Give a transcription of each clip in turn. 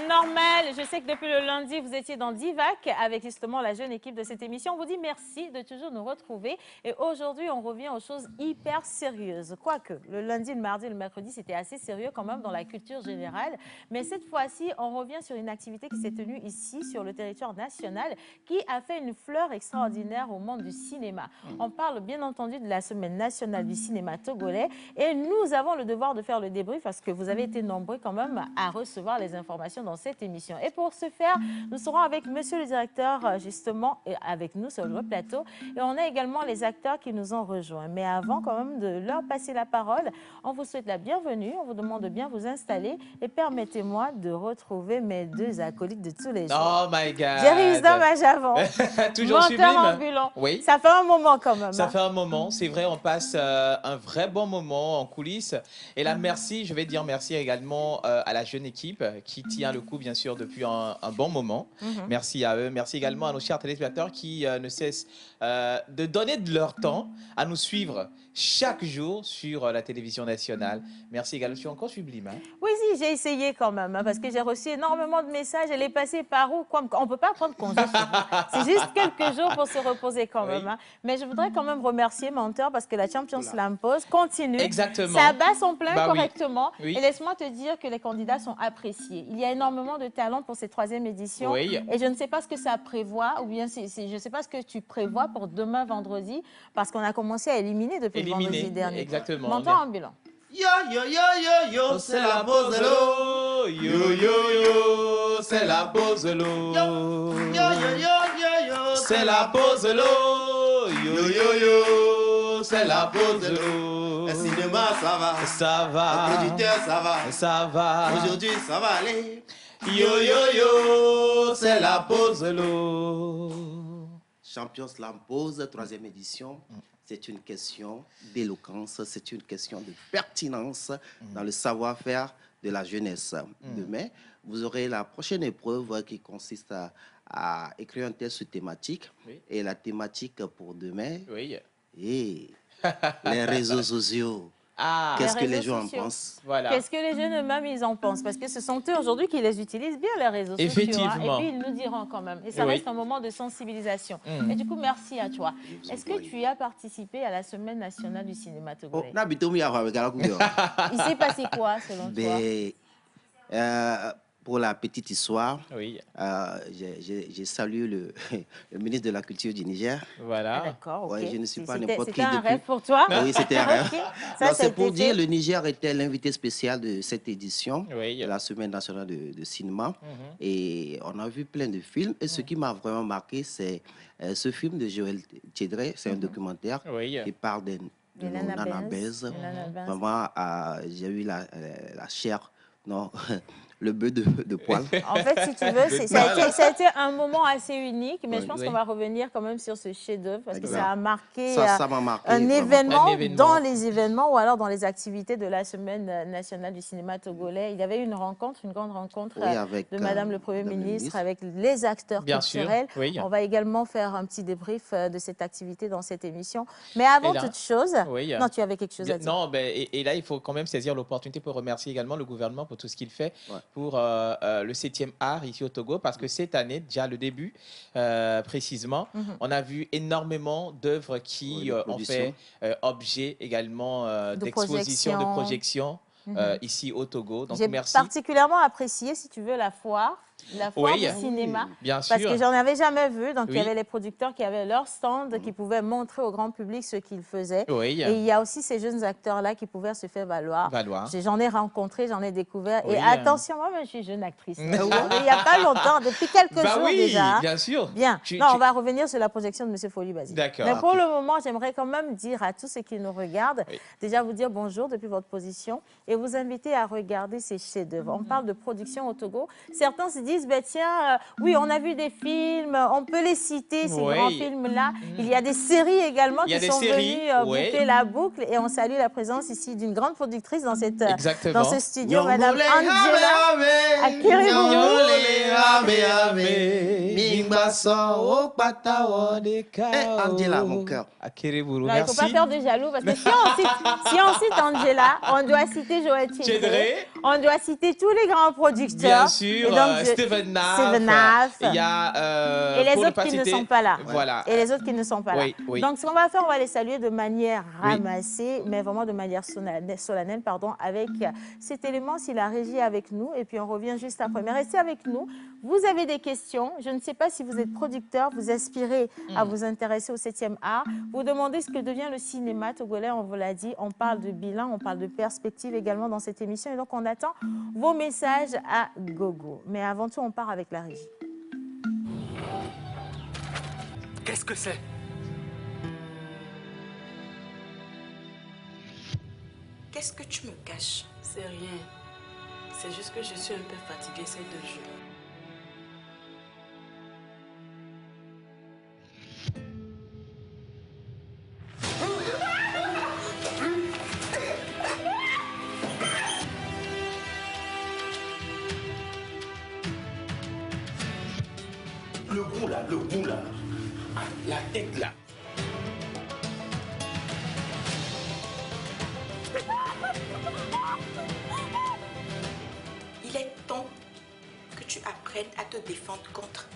normal. Je sais que depuis le lundi, vous étiez dans Divac avec justement la jeune équipe de cette émission. On vous dit merci de toujours nous retrouver. Et aujourd'hui, on revient aux choses hyper sérieuses. Quoique, le lundi, le mardi, le mercredi, c'était assez sérieux quand même dans la culture générale. Mais cette fois-ci, on revient sur une activité qui s'est tenue ici, sur le territoire national, qui a fait une fleur extraordinaire au monde du cinéma. On parle bien entendu de la Semaine nationale du cinéma togolais. Et nous avons le devoir de faire le débrief parce que vous avez été nombreux quand même à recevoir les informations dans cette émission. Et pour ce faire, nous serons avec monsieur le directeur justement et avec nous sur le plateau. Et on a également les acteurs qui nous ont rejoints. Mais avant quand même de leur passer la parole, on vous souhaite la bienvenue. On vous demande de bien vous installer et permettez-moi de retrouver mes deux acolytes de tous les jours. Oh my God. Jerry Wisdom à Javon. Toujours Menteur sublime. ambulant. Oui. Ça fait un moment quand même. Ça fait un moment, c'est vrai, on passe un vrai bon moment en coulisses. Et là, merci, je vais dire merci également à la jeune équipe qui tient le coup, bien sûr, depuis un bon moment. Merci à eux. Merci également à nos chers téléspectateurs qui ne cessent de donner de leur temps à nous suivre chaque jour sur la télévision nationale. Merci également. Je suis encore sublime. Hein? Oui, si, j'ai essayé quand même, hein, parce que j'ai reçu énormément de messages. Elle est passée par où? On ne peut pas prendre congé sur vous. C'est juste quelques jours pour se reposer quand même. Hein. Mais je voudrais quand même remercier Menteur parce que la Champions Slam Pause continue. Exactement. Ça bat son plein correctement. Oui. Et laisse-moi te dire que les candidats sont appréciés. Il y a énormément de talent pour cette 3e édition. Oui. Et je ne sais pas ce que ça prévoit, ou bien je ne sais pas ce que tu prévois pour demain vendredi, parce qu'on a commencé à éliminer depuis le vendredi dernier. Exactement. Menteur ambulant. Yo yo yo yo yo, c'est la pause de l'eau. Yo yo yo, c'est la pause de l'eau. Yo yo yo yo yo, c'est la pause de l'eau. Yo yo yo, c'est la pause de l'eau. Le cinéma ça va, ça va. Le producteur ça va, ça va. Aujourd'hui ça va aller. Yo yo yo, c'est la pause de l'eau. Champions Slam Pause, 3e édition. C'est une question d'éloquence, c'est une question de pertinence dans le savoir-faire de la jeunesse. Demain, vous aurez la prochaine épreuve qui consiste à écrire un texte thématique. Oui. Et la thématique pour demain, oui. Et les réseaux sociaux. Ah, qu'est-ce que les gens en pensent? Voilà. Qu'est-ce que les jeunes eux-mêmes ils en pensent? Parce que ce sont eux aujourd'hui qui les utilisent bien, les réseaux sociaux. Effectivement. Hein, et puis ils nous diront quand même. Et ça reste un moment de sensibilisation. Et du coup, merci à toi. Est-ce que tu as participé à la Semaine nationale du cinéma togolais? Il s'est passé quoi selon toi? Pour la petite histoire, oui. j'ai salué le ministre de la Culture du Niger. Voilà. D'accord. Ouais, je ne suis pas n'importe qui. C'était un rêve pour toi? Oui, c'était un rêve. Okay. C'est pour dire le Niger était l'invité spécial de cette édition de la Semaine nationale de cinéma. Et on a vu plein de films. Et ce qui m'a vraiment marqué, c'est ce film de Joël Tchédré. C'est un documentaire qui parle de Nana Bez. Vraiment, j'ai eu la chair. Non, le bœuf de poil. En fait, si tu veux, ça a été un moment assez unique, mais je pense qu'on va revenir quand même sur ce chef-d'œuvre parce que ça a marqué, un événement dans les événements ou alors dans les activités de la Semaine nationale du cinéma togolais. Il y avait une rencontre, une grande rencontre de Madame le Premier ministre avec les acteurs culturels. On va également faire un petit débrief de cette activité dans cette émission. Mais avant toute chose, non, tu avais quelque chose à dire. Non, et là, il faut quand même saisir l'opportunité pour remercier également le gouvernement pour tout ce qu'il fait. Pour le 7e art ici au Togo, parce que cette année, déjà le début précisément, on a vu énormément d'œuvres qui ont fait objet également d'exposition, de projection ici au Togo. Donc merci. J'ai particulièrement apprécié, si tu veux, la foire du cinéma, parce que j'en avais jamais vu. Donc, il y avait les producteurs qui avaient leur stand, qui pouvaient montrer au grand public ce qu'ils faisaient. Et il y a aussi ces jeunes acteurs-là qui pouvaient se faire valoir. J'en ai rencontré, j'en ai découvert. Et attention, moi, je suis jeune actrice. Il n'y a pas longtemps, depuis quelques jours déjà. Bien sûr. Bien. Non, on va revenir sur la projection de M. Folie Basile. D'accord. Mais pour le moment, j'aimerais quand même dire à tous ceux qui nous regardent, déjà vous dire bonjour depuis votre position et vous inviter à regarder ces chefs-d'œuvre. On parle de production au Togo. Certains se disent disent, ben, tiens, oui, on a vu des films, on peut les citer, ces grands films-là. Il y a des séries également qui sont venues boucler la boucle. Et on salue la présence ici d'une grande productrice dans, dans ce studio, Madame Angela Akériburu. Angela, mon cœur. Non, il ne faut pas faire de jaloux parce que si on cite Angela, on doit citer Joël Tchedré, on doit citer tous les grands producteurs. Bien sûr, Steven Naff. Il y a, et les autres qui ne sont pas là. Voilà. Et les autres qui ne sont pas là. Donc, ce qu'on va faire, on va les saluer de manière ramassée, mais vraiment de manière solennelle, pardon, avec cet élément, si la régie est avec nous. Et puis, on revient juste après. Mais restez avec nous. Vous avez des questions. Je ne sais pas si vous êtes producteur, vous aspirez à vous intéresser au 7e art. Vous demandez ce que devient le cinéma togolais, on vous l'a dit. On parle de bilan, on parle de perspective également dans cette émission. Et donc, on attend vos messages à gogo. Mais avant tout, on part avec la régie. Qu'est-ce que c'est? Qu'est-ce que tu me caches? C'est rien. C'est juste que je suis un peu fatiguée ces 2 jours. Le bout là, la tête là. Il est temps que tu apprennes à te défendre contre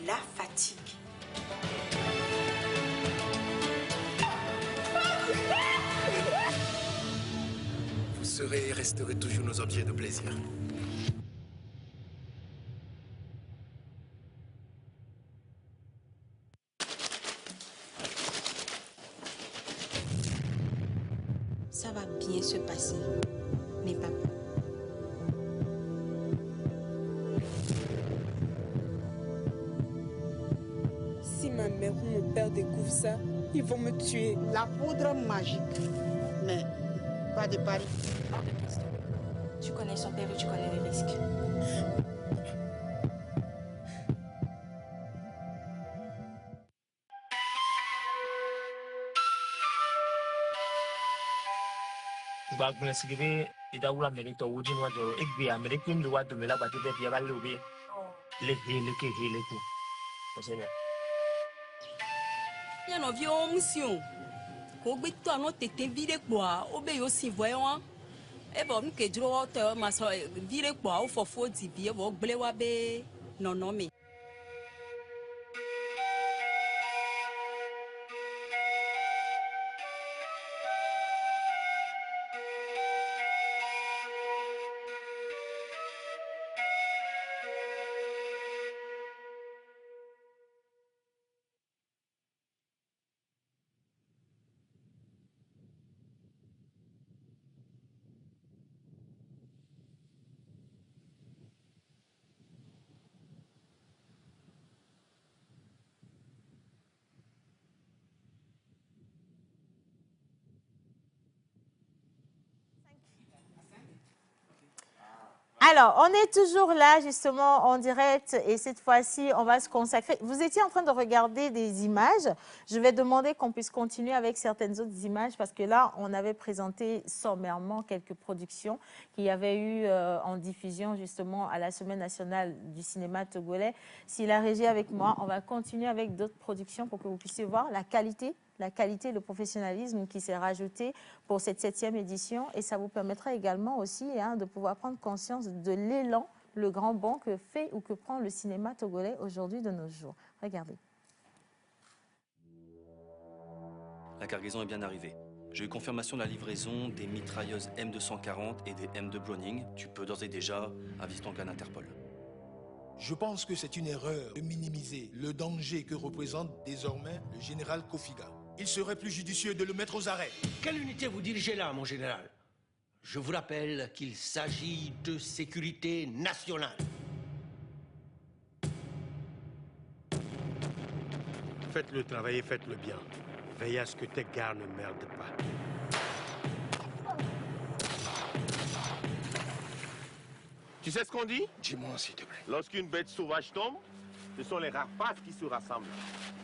la fatigue. Vous serez et resterez toujours nos objets de plaisir. Ça va bien se passer. N'aie pas peur. Si ma mère ou mon père découvrent ça, ils vont me tuer. La poudre magique. Mais pas de pari. Hors de question. Tu connais son père et tu connais les risques. Alors, on est toujours là, justement, en direct, et cette fois-ci, on va se consacrer. Vous étiez en train de regarder des images. Je vais demander qu'on puisse continuer avec certaines autres images, parce que là, on avait présenté sommairement quelques productions qu'il y avait eu en diffusion, justement, à la Semaine nationale du cinéma togolais. Si la régie est avec moi, on va continuer avec d'autres productions pour que vous puissiez voir la qualité, le professionnalisme qui s'est rajouté pour cette 7e édition. Et ça vous permettra également aussi de pouvoir prendre conscience de l'élan, le grand bond que fait ou que prend le cinéma togolais aujourd'hui de nos jours. Regardez. La cargaison est bien arrivée. J'ai eu confirmation de la livraison des mitrailleuses M240 et des M2 Browning. Tu peux d'ores et déjà aviser ton gars d'Interpol. Je pense que c'est une erreur de minimiser le danger que représente désormais le général Kofiga. Il serait plus judicieux de le mettre aux arrêts. Quelle unité vous dirigez là, mon général? Je vous rappelle qu'il s'agit de sécurité nationale. Faites le travail et faites-le bien. Veillez à ce que tes gars ne merdent pas. Tu Tu sais ce qu'on dit? Dis-moi, s'il te plaît. Lorsqu'une bête sauvage tombe, ce sont les rapaces qui se rassemblent.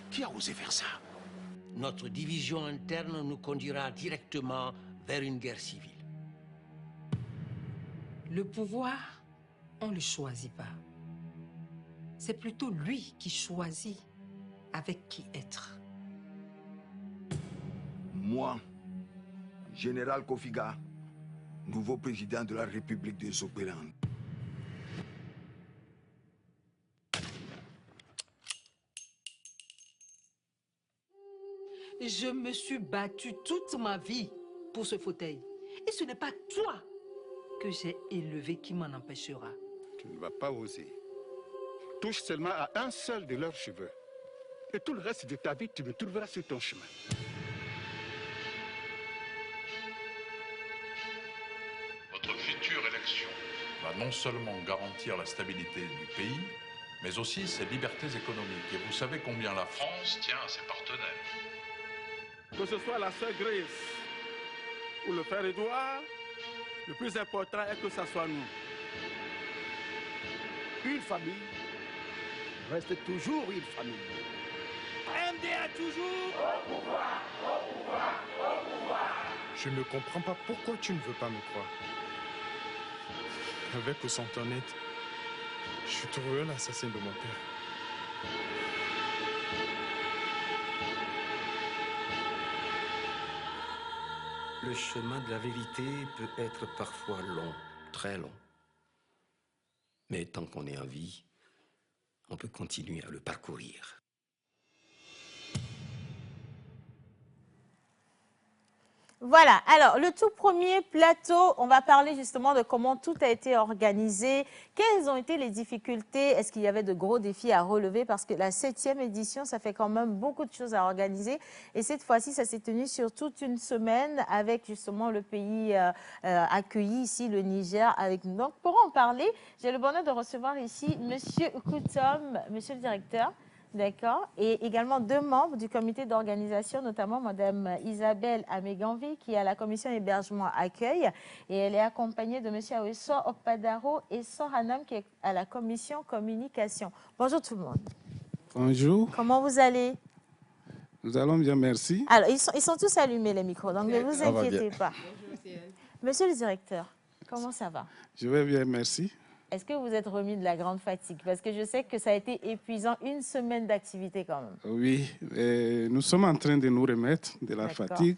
Qui a osé faire ça? Notre division interne nous conduira directement vers une guerre civile. Le pouvoir, on ne le choisit pas. C'est plutôt lui qui choisit avec qui être. Moi, général Kofiga, nouveau président de la République de Zobeland. Je me suis battue toute ma vie pour ce fauteuil. Et ce n'est pas toi que j'ai élevé qui m'en empêchera. Tu ne vas pas oser. Touche seulement à un seul de leurs cheveux. Et tout le reste de ta vie, tu me trouveras sur ton chemin. Votre future élection va non seulement garantir la stabilité du pays, mais aussi ses libertés économiques. Et vous savez combien la France tient à ses partenaires. Que ce soit la sœur Grace ou le frère Édouard, le plus important est que ça soit nous. Une famille reste toujours une famille. MDA toujours au pouvoir, au pouvoir, au pouvoir. Je ne comprends pas pourquoi tu ne veux pas me croire. Avec ou sans ton aide, je trouverai l'assassin de mon père. Le chemin de la vérité peut être parfois long, très long. Mais tant qu'on est en vie, on peut continuer à le parcourir. Voilà, alors le tout premier plateau, on va parler justement de comment tout a été organisé, quelles ont été les difficultés, est-ce qu'il y avait de gros défis à relever parce que la 7e édition, ça fait quand même beaucoup de choses à organiser et cette fois-ci, ça s'est tenu sur toute une semaine avec justement le pays accueilli ici, le Niger, avec nous. Donc pour en parler, j'ai le bonheur de recevoir ici Monsieur Koutom, Monsieur le directeur. D'accord. Et également 2 membres du comité d'organisation, notamment Mme Isabelle Améganvi, qui est à la commission hébergement accueil. Et elle est accompagnée de M. Aweso Okpadaro et Soranam, qui est à la commission communication. Bonjour tout le monde. Bonjour. Comment vous allez? Nous allons bien, merci. Alors, ils sont tous allumés, les micros, donc ne vous inquiétez pas. Monsieur le directeur, comment ça va? Je vais bien, merci. Est-ce que vous êtes remis de la grande fatigue? Parce que je sais que ça a été épuisant, une semaine d'activité quand même. Oui, nous sommes en train de nous remettre de la fatigue.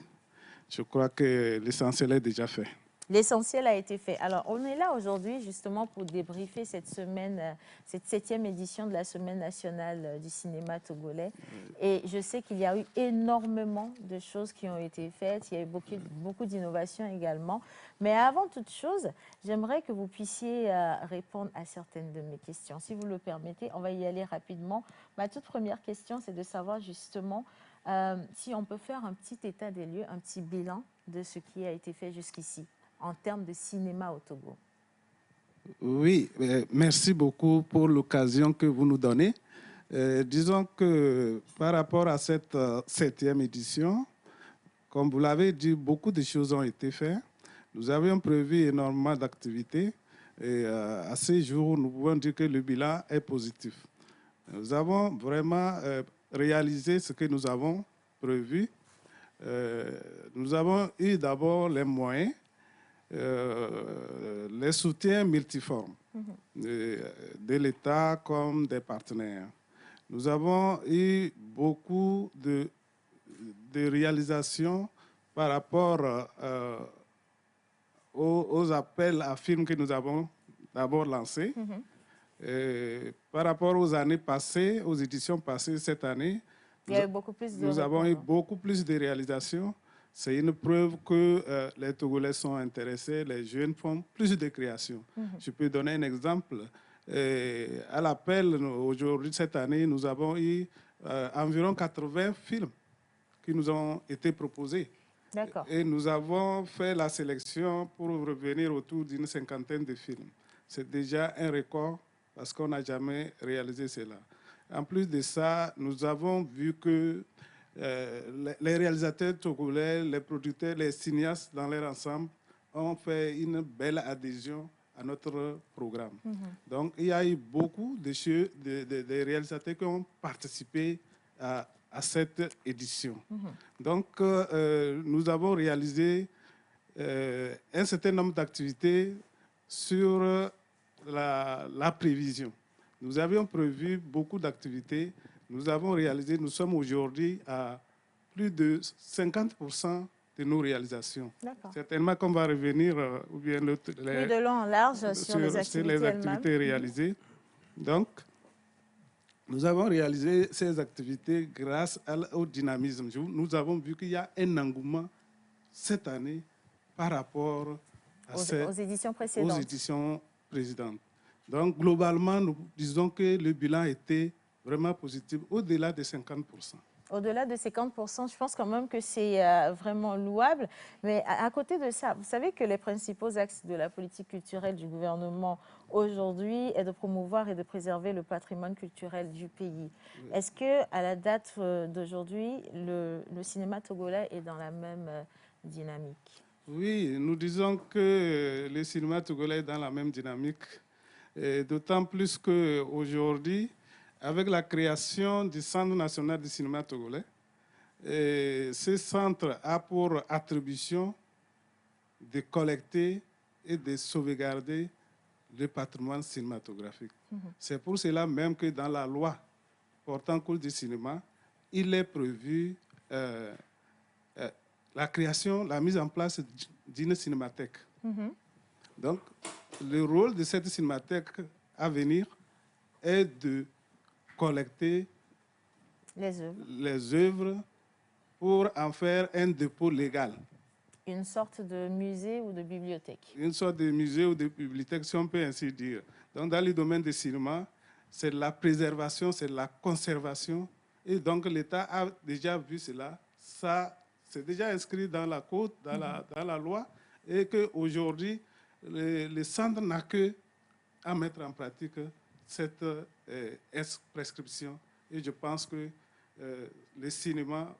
Je crois que l'essentiel est déjà fait. L'essentiel a été fait. Alors, on est là aujourd'hui justement pour débriefer cette semaine, cette 7e édition de la Semaine nationale du cinéma togolais. Et je sais qu'il y a eu énormément de choses qui ont été faites. Il y a eu beaucoup d'innovations également. Mais avant toute chose, j'aimerais que vous puissiez répondre à certaines de mes questions. Si vous le permettez, on va y aller rapidement. Ma toute première question, c'est de savoir justement si on peut faire un petit état des lieux, un petit bilan de ce qui a été fait jusqu'ici en termes de cinéma au Togo. Oui, merci beaucoup pour l'occasion que vous nous donnez. Disons que par rapport à cette 7e édition, comme vous l'avez dit, beaucoup de choses ont été faites. Nous avions prévu énormément d'activités et à ce jour, nous pouvons dire que le bilan est positif. Nous avons vraiment réalisé ce que nous avons prévu. Nous avons eu d'abord les moyens, les soutiens multiformes de l'État comme des partenaires. Nous avons eu beaucoup de réalisations par rapport aux appels à films que nous avons d'abord lancés. Par rapport aux années passées, aux éditions passées cette année, nous avons eu beaucoup plus de réalisations. C'est une preuve que les Togolais sont intéressés, les jeunes font plus de créations. Je peux donner un exemple. À l'appel, aujourd'hui, cette année, nous avons eu environ 80 films qui nous ont été proposés. Et nous avons fait la sélection pour revenir autour d'une 50aine de films. C'est déjà un record parce qu'on n'a jamais réalisé cela. En plus de ça, nous avons vu que les réalisateurs togolais, les producteurs, les cinéastes dans leur ensemble ont fait une belle adhésion à notre programme. Donc, il y a eu beaucoup de réalisateurs qui ont participé à cette édition. Donc, nous avons réalisé un certain nombre d'activités sur la prévision. Nous avions prévu beaucoup d'activités. Nous avons réalisé, nous sommes aujourd'hui à plus de 50% de nos réalisations. Certainement qu'on va revenir ou bien de long en large sur les activités réalisées. Donc, nous avons réalisé ces activités grâce au dynamisme. Nous avons vu qu'il y a un engouement cette année par rapport aux éditions précédentes. Aux éditions précédentes. Donc, globalement, nous disons que le bilan était vraiment positif, au-delà de 50%. Au-delà de 50%, je pense quand même que c'est vraiment louable. Mais à côté de ça, vous savez que les principaux axes de la politique culturelle du gouvernement aujourd'hui est de promouvoir et de préserver le patrimoine culturel du pays. Oui. Est-ce qu'à la date d'aujourd'hui, le cinéma togolais est dans la même dynamique? Oui, nous disons que le cinéma togolais est dans la même dynamique, d'autant plus qu'aujourd'hui, avec la création du Centre national du cinéma togolais, ce centre a pour attribution de collecter et de sauvegarder le patrimoine cinématographique. C'est pour cela même que dans la loi portant cours du cinéma, il est prévu la création, la mise en place d'une cinémathèque. Donc, le rôle de cette cinémathèque à venir est de collecter les œuvres pour en faire un dépôt légal. Une sorte de musée ou de bibliothèque. Une sorte de musée ou de bibliothèque, si on peut ainsi dire. Donc, dans le domaine du cinéma, c'est la préservation, c'est la conservation. Et donc, l'État a déjà vu cela. Ça, c'est déjà inscrit dans la code, dans la loi, et qu'aujourd'hui, le centre n'a que à mettre en pratique cette prescription. Et je pense que le cinéma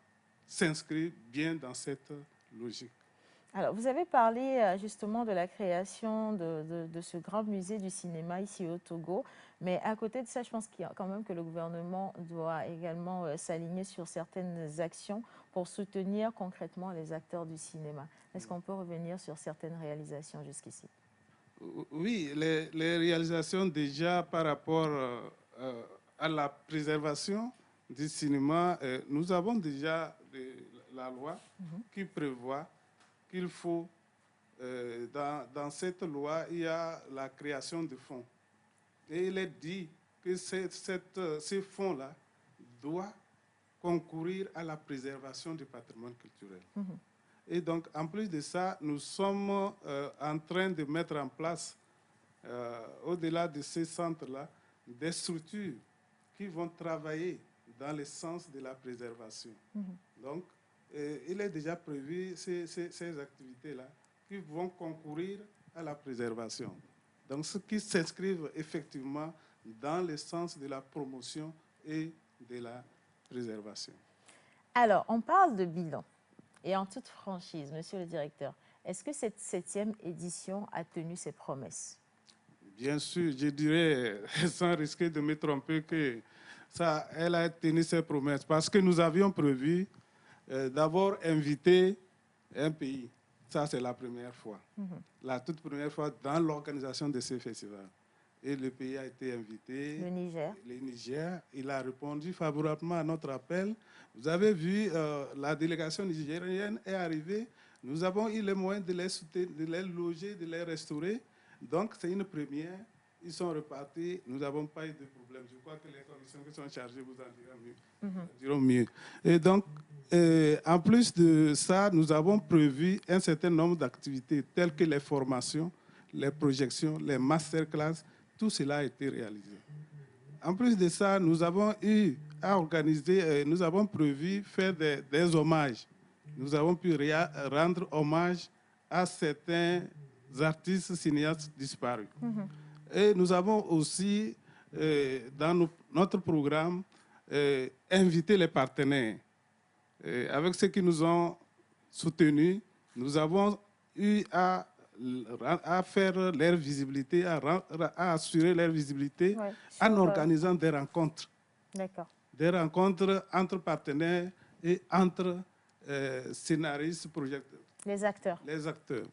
s'inscrit bien dans cette logique. Alors, vous avez parlé justement de la création de ce grand musée du cinéma ici au Togo, mais à côté de ça, je pense qu'il y a quand même que le gouvernement doit également s'aligner sur certaines actions pour soutenir concrètement les acteurs du cinéma. Est-ce qu'on peut revenir sur certaines réalisations jusqu'ici? Oui, les réalisations déjà par rapport à la préservation du cinéma, nous avons déjà la loi qui prévoit qu'il faut, dans cette loi, il y a la création de fonds. Et il est dit que ces fonds-là doivent concourir à la préservation du patrimoine culturel. Et donc, en plus de ça, nous sommes en train de mettre en place, au-delà de ces centres-là, des structures qui vont travailler dans le sens de la préservation. Donc, il est déjà prévu ces activités-là qui vont concourir à la préservation. Donc, ce qui s'inscrivent effectivement dans le sens de la promotion et de la préservation. Alors, on parle de bilan. Et en toute franchise, monsieur le directeur, est-ce que cette 7e édition a tenu ses promesses? Bien sûr, je dirais, sans risquer de me tromper, que elle a tenu ses promesses. Parce que nous avions prévu d'abord inviter un pays. Ça, c'est la première fois. La toute première fois dans l'organisation de ce festival. Et le pays a été invité. Le Niger. Le Niger. Il a répondu favorablement à notre appel. Vous avez vu, la délégation nigérienne est arrivée. Nous avons eu les moyens de les soutenir, de les loger, de les restaurer. Donc, c'est une première. Ils sont repartis. Nous n'avons pas eu de problème. Je crois que les commissions qui sont chargées vous en diront mieux. Et donc, en plus de ça, nous avons prévu un certain nombre d'activités telles que les formations, les projections, les masterclass. Tout cela a été réalisé. En plus de ça, nous avons eu à organiser, nous avons prévu faire des hommages. Nous avons pu rendre hommage à certains artistes cinéastes disparus. Et nous avons aussi, dans notre programme, invité les partenaires. Avec ceux qui nous ont soutenus, nous avons eu à à faire leur visibilité, à assurer leur visibilité en organisant des rencontres. D'accord. Des rencontres entre partenaires et entre scénaristes, projecteurs. Les acteurs. Les acteurs.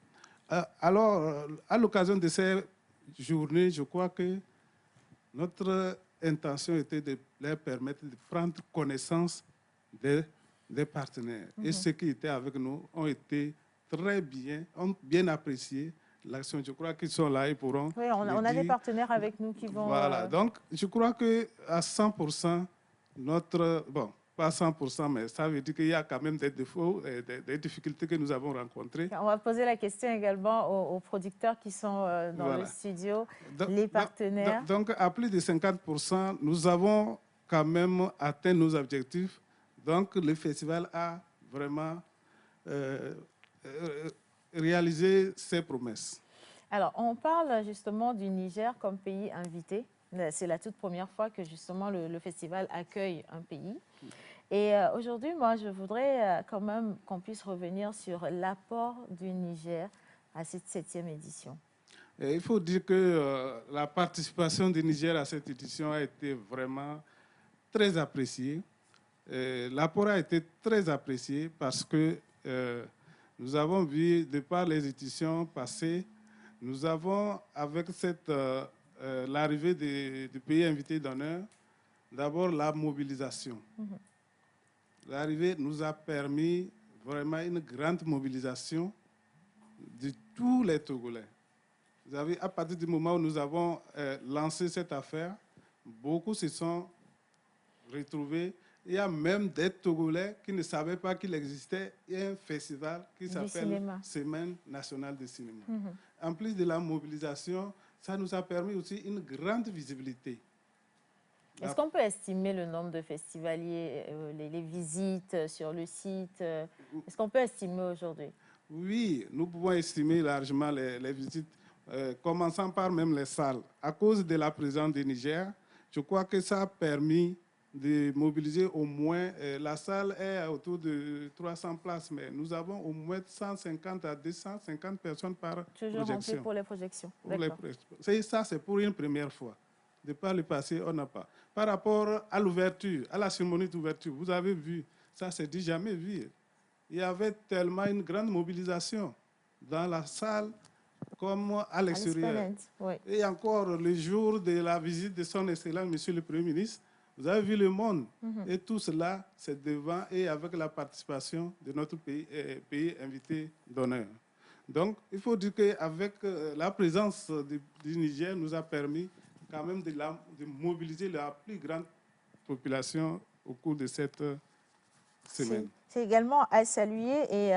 Alors, à l'occasion de ces journées, je crois que notre intention était de leur permettre de prendre connaissance des partenaires. Et ceux qui étaient avec nous ont été très bien, ont bien apprécié l'action. Je crois qu'ils sont là et pourront. Oui, on a des partenaires avec nous qui vont. Voilà, donc je crois qu'à 100%, bon, pas 100%, mais ça veut dire qu'il y a quand même des défauts, des difficultés que nous avons rencontrées. On va poser la question également aux producteurs qui sont dans le studio, les partenaires. Donc, à plus de 50%, nous avons quand même atteint nos objectifs. Donc, le festival a vraiment réalisé ses promesses. Alors, on parle justement du Niger comme pays invité. C'est la toute première fois que justement le festival accueille un pays. Et aujourd'hui, moi, je voudrais quand même qu'on puisse revenir sur l'apport du Niger à cette 7e édition. Et il faut dire que la participation du Niger à cette édition a été vraiment très appréciée. L'apport a été très apprécié parce que nous avons vu, de par les éditions passées, nous avons, avec l'arrivée du pays invité d'honneur, d'abord la mobilisation. L'arrivée nous a permis vraiment une grande mobilisation de tous les Togolais. Vous avez, à partir du moment où nous avons lancé cette affaire, beaucoup se sont retrouvés. Il y a même des Togolais qui ne savaient pas qu'il existait un festival qui s'appelle Semaine nationale de cinéma. En plus de la mobilisation, ça nous a permis aussi une grande visibilité. Est-ce qu'on peut estimer le nombre de festivaliers, les visites sur le site? Est-ce qu'on peut estimer aujourd'hui? Oui, nous pouvons estimer largement les visites, commençant par même les salles. À cause de la présence du Niger, je crois que ça a permis de mobiliser au moins, la salle est autour de 300 places, mais nous avons au moins 150 à 250 personnes par projection. Toujours rempli pour les projections. Ça, c'est pour une première fois. De par le passé, on n'a pas. Par rapport à l'ouverture, à la cérémonie d'ouverture, vous avez vu, ça c'est dit jamais vu. Il y avait tellement une grande mobilisation dans la salle comme à l'extérieur. Oui. Et encore le jour de la visite de son Excellence, Monsieur le Premier ministre, vous avez vu le monde. Et tout cela, c'est devant et avec la participation de notre pays invité d'honneur. Donc, il faut dire qu'avec la présence du Niger, nous a permis quand même de mobiliser la plus grande population au cours de cette semaine. C'est également à saluer et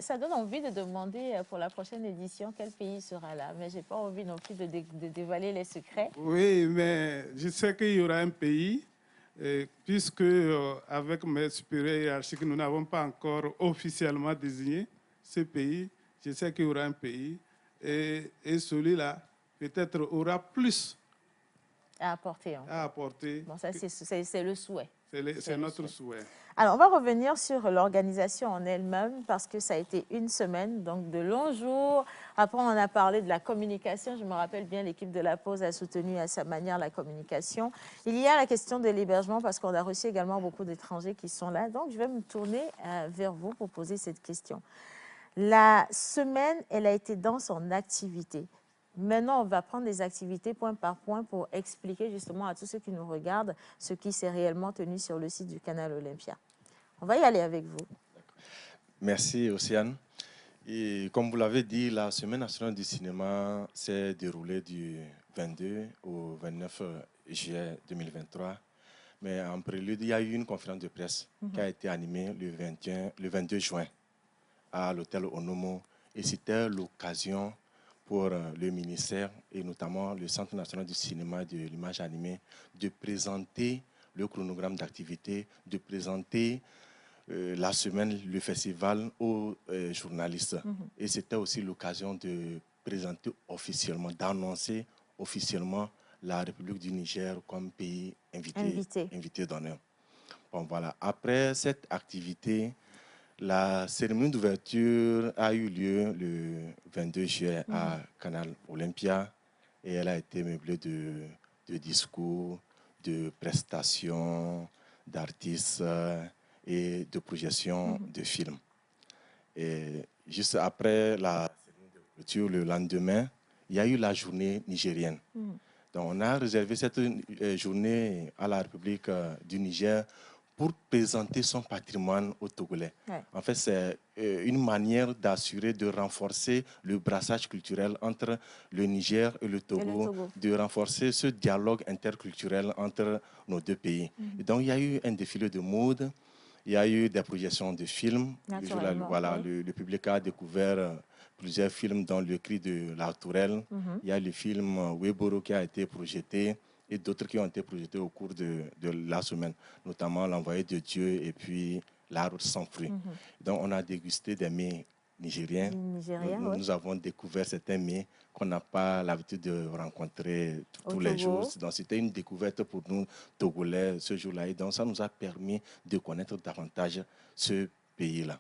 ça donne envie de demander pour la prochaine édition quel pays sera là. Mais je n'ai pas envie non plus de dévoiler les secrets. Oui, mais je sais qu'il y aura un pays, puisque avec mes supérieurs hiérarchiques, nous n'avons pas encore officiellement désigné ce pays. Je sais qu'il y aura un pays et celui-là peut-être aura plus à apporter. À apporter. Bon, ça, c'est le souhait. C'est notre souhait. Alors, on va revenir sur l'organisation en elle-même parce que ça a été une semaine, donc de longs jours. Après, on a parlé de la communication. Je me rappelle bien, l'équipe de La Pause a soutenu à sa manière la communication. Il y a la question de l'hébergement parce qu'on a reçu également beaucoup d'étrangers qui sont là. Donc, je vais me tourner vers vous pour poser cette question. La semaine, elle a été dans son activité. Maintenant, on va prendre des activités point par point pour expliquer justement à tous ceux qui nous regardent ce qui s'est réellement tenu sur le site du Canal Olympia. On va y aller avec vous. Merci, Océane. Et comme vous l'avez dit, la Semaine nationale du cinéma s'est déroulée du 22 au 29 juillet 2023. Mais en prélude, il y a eu une conférence de presse qui a été animée le 22 juin à l'hôtel Onomo. Et c'était l'occasion pour le ministère et notamment le Centre national du cinéma et de l'image animée de présenter le chronogramme d'activité, de présenter la semaine, le festival aux journalistes. Et c'était aussi l'occasion de présenter officiellement, d'annoncer officiellement la République du Niger comme pays invité d'honneur. Bon, voilà. Après cette activité, La cérémonie d'ouverture a eu lieu le 22 juillet à Canal Olympia et elle a été meublée de discours, de prestations, d'artistes et de projections de films. Et juste après la cérémonie d'ouverture, le lendemain, il y a eu la journée nigérienne. Donc, on a réservé cette journée à la République du Niger pour présenter son patrimoine aux Togolais. Ouais. En fait, c'est une manière d'assurer, de renforcer le brassage culturel entre le Niger et le Togo, de renforcer ce dialogue interculturel entre nos deux pays. Et donc, il y a eu un défilé de mode, il y a eu des projections de films. Voilà, oui. Le public a découvert plusieurs films, dont Le Cri de la Tourelle. Il y a le film Weboro qui a été projeté et d'autres qui ont été projetés au cours de la semaine, notamment L'Envoyé de Dieu et puis La Route sans fruits. Donc, on a dégusté des mets nigériens. Nous avons découvert certains mets qu'on n'a pas l'habitude de rencontrer tous les jours. Donc, c'était une découverte pour nous, Togolais, ce jour-là. Et donc, ça nous a permis de connaître davantage ce pays-là.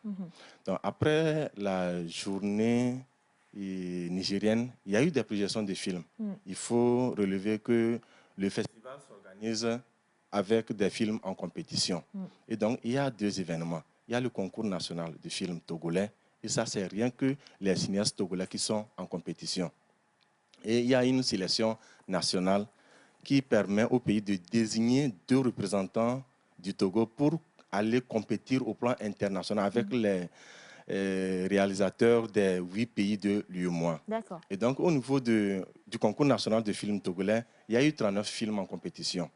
Donc, après la journée nigérienne, il y a eu des projections de films. Il faut relever que le festival s'organise avec des films en compétition. Et donc, il y a deux événements. Il y a le concours national de films togolais. Et ça, c'est rien que les cinéastes togolais qui sont en compétition. Et il y a une sélection nationale qui permet au pays de désigner 2 représentants du Togo pour aller compétir au plan international avec les réalisateurs des 8 pays de l'UEMOA. Et donc, au niveau du concours national de films togolais, il y a eu 39 films en compétition.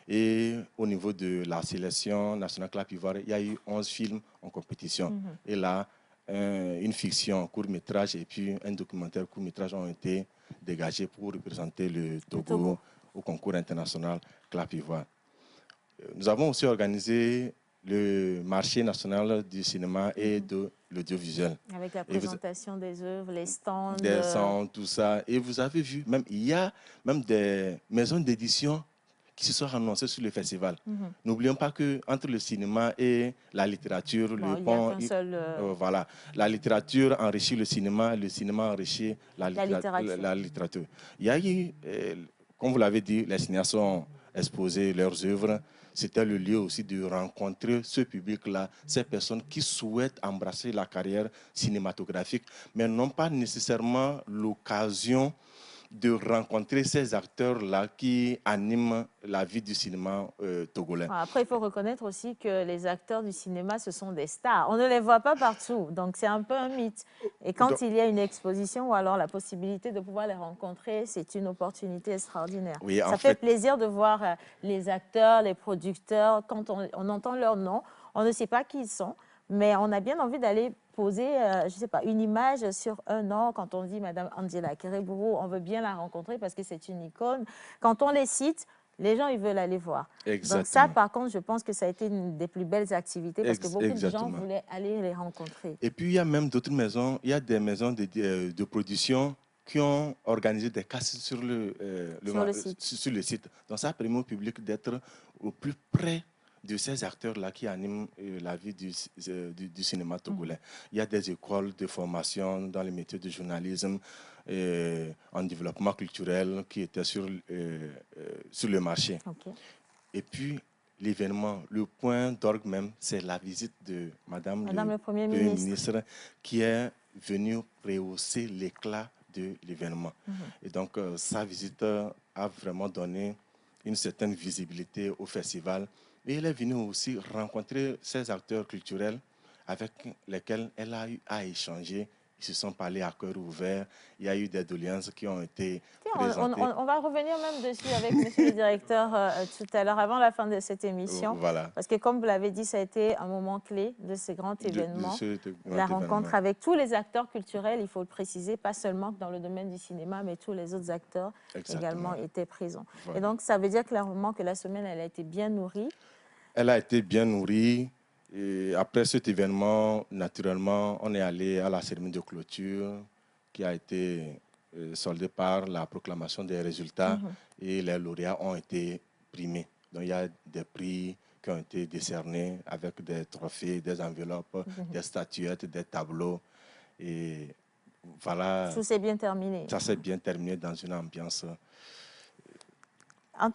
Et au niveau de la sélection nationale Clap Ivoire, il y a eu 11 films en compétition. Et là, une fiction court-métrage et puis un documentaire court-métrage ont été dégagés pour représenter le Togo au concours international Clap Ivoire. Nous avons aussi organisé le marché national du cinéma et de l'audiovisuel. Avec la présentation des œuvres, les stands. Des stands, tout ça. Et vous avez vu, même, il y a même des maisons d'édition qui se sont annoncées sur le festival. N'oublions pas qu'entre le cinéma et la littérature, le pont, voilà, la littérature enrichit le cinéma enrichit la littérature. Il y a eu, comme vous l'avez dit, les cinéastes ont exposé leurs œuvres. C'était le lieu aussi de rencontrer ce public-là, ces personnes qui souhaitent embrasser la carrière cinématographique, mais n'ont pas nécessairement l'occasion de rencontrer ces acteurs-là qui animent la vie du cinéma togolais. Après, il faut reconnaître aussi que les acteurs du cinéma, ce sont des stars. On ne les voit pas partout, donc c'est un peu un mythe. Et quand il y a une exposition ou alors la possibilité de pouvoir les rencontrer, c'est une opportunité extraordinaire. Oui, ça fait plaisir de voir les acteurs, les producteurs. Quand on entend leur nom, on ne sait pas qui ils sont, mais on a bien envie d'aller poser, je ne sais pas, une image sur un an. Quand on dit Madame Angela Kereburu, on veut bien la rencontrer parce que c'est une icône. Quand on les cite, les gens, ils veulent aller voir. Exactement. Donc ça, par contre, je pense que ça a été une des plus belles activités parce que beaucoup de gens voulaient aller les rencontrer. Et puis, il y a même d'autres maisons, il y a des maisons de production qui ont organisé des casses sur le site. Donc ça permet au public d'être au plus près de ces acteurs-là qui animent la vie du cinéma togolais. Il y a des écoles de formation dans les métiers de journalisme, en développement culturel qui étaient sur le marché. Et puis, l'événement, le point d'orgue même, c'est la visite de Madame le Premier ministre qui est venue rehausser l'éclat de l'événement. Et donc, sa visite a vraiment donné une certaine visibilité au festival. Et elle est venue aussi rencontrer ces acteurs culturels avec lesquels elle a eu à échanger. Ils se sont parlé à cœur ouvert. Il y a eu des doléances qui ont été présentées. On va revenir même dessus avec monsieur le directeur tout à l'heure, avant la fin de cette émission. Parce que comme vous l'avez dit, ça a été un moment clé de ce grand événement. La rencontre avec tous les acteurs culturels, il faut le préciser, pas seulement dans le domaine du cinéma, mais tous les autres acteurs également étaient présents. Et donc, ça veut dire clairement que la semaine, elle a été bien nourrie. Elle a été bien nourrie. Et après cet événement, naturellement, on est allé à la cérémonie de clôture qui a été soldée par la proclamation des résultats et les lauréats ont été primés. Donc, il y a des prix qui ont été décernés avec des trophées, des enveloppes, des statuettes, des tableaux. Et voilà. Tout s'est bien terminé. Ça s'est bien terminé dans une ambiance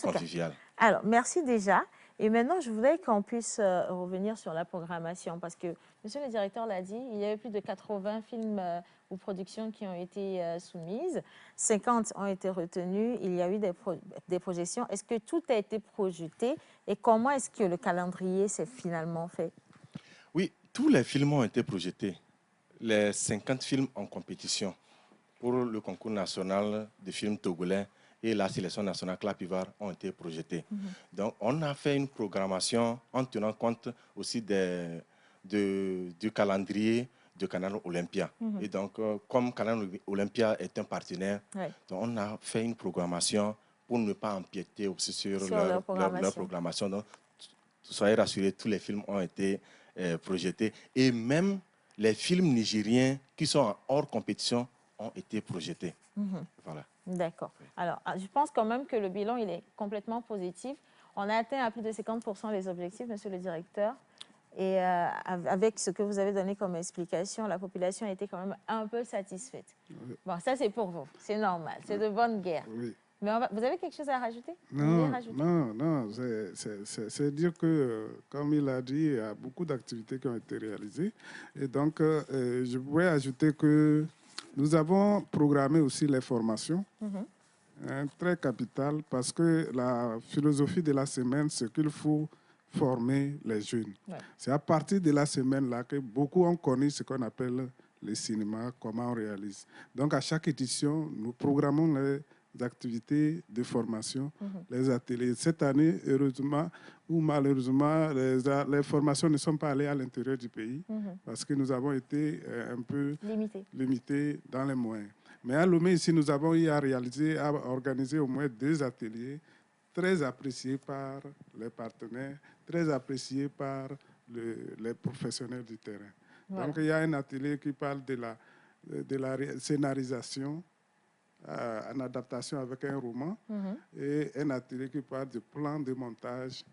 conviviale. Alors, merci déjà. Et maintenant, je voudrais qu'on puisse revenir sur la programmation parce que, monsieur le directeur l'a dit, il y avait plus de 80 films ou productions qui ont été soumises. 50 ont été retenus. Il y a eu des projections. Est-ce que tout a été projeté et comment est-ce que le calendrier s'est finalement fait? Oui, tous les films ont été projetés. Les 50 films en compétition pour le concours national de films togolais et la sélection nationale Clapivar ont été projetés. Donc, on a fait une programmation en tenant compte aussi du calendrier du Canal Olympia. Et donc, comme Canal Olympia est un partenaire, donc on a fait une programmation pour ne pas empiéter aussi sur leur programmation. Donc, soyez rassurés, tous les films ont été projetés. Et même les films nigériens qui sont hors compétition ont été projetés. Voilà. D'accord. Alors, je pense quand même que le bilan, il est complètement positif. On a atteint à plus de 50% les objectifs, monsieur le directeur. Et avec ce que vous avez donné comme explication, la population a été quand même un peu satisfaite. Oui. Bon, ça, c'est pour vous. C'est normal. C'est de bonne guerre. Oui. Mais vous avez quelque chose à rajouter? Non. C'est dire que, comme il a dit, il y a beaucoup d'activités qui ont été réalisées. Et donc, je pourrais ajouter que nous avons programmé aussi les formations, très capitales, parce que la philosophie de la semaine, c'est qu'il faut former les jeunes. Ouais. C'est à partir de la semaine-là que beaucoup ont connu ce qu'on appelle le cinéma, comment on réalise. Donc, à chaque édition, nous programmons les activités de formation, les ateliers. Cette année, heureusement ou malheureusement, les formations ne sont pas allées à l'intérieur du pays parce que nous avons été un peu limités dans les moyens. Mais à Lomé, ici, nous avons eu à organiser au moins 2 ateliers très appréciés par les partenaires, très appréciés par les professionnels du terrain. Voilà. Donc, il y a un atelier qui parle de la scénarisation en adaptation avec un roman et un atelier qui parle du plan de montage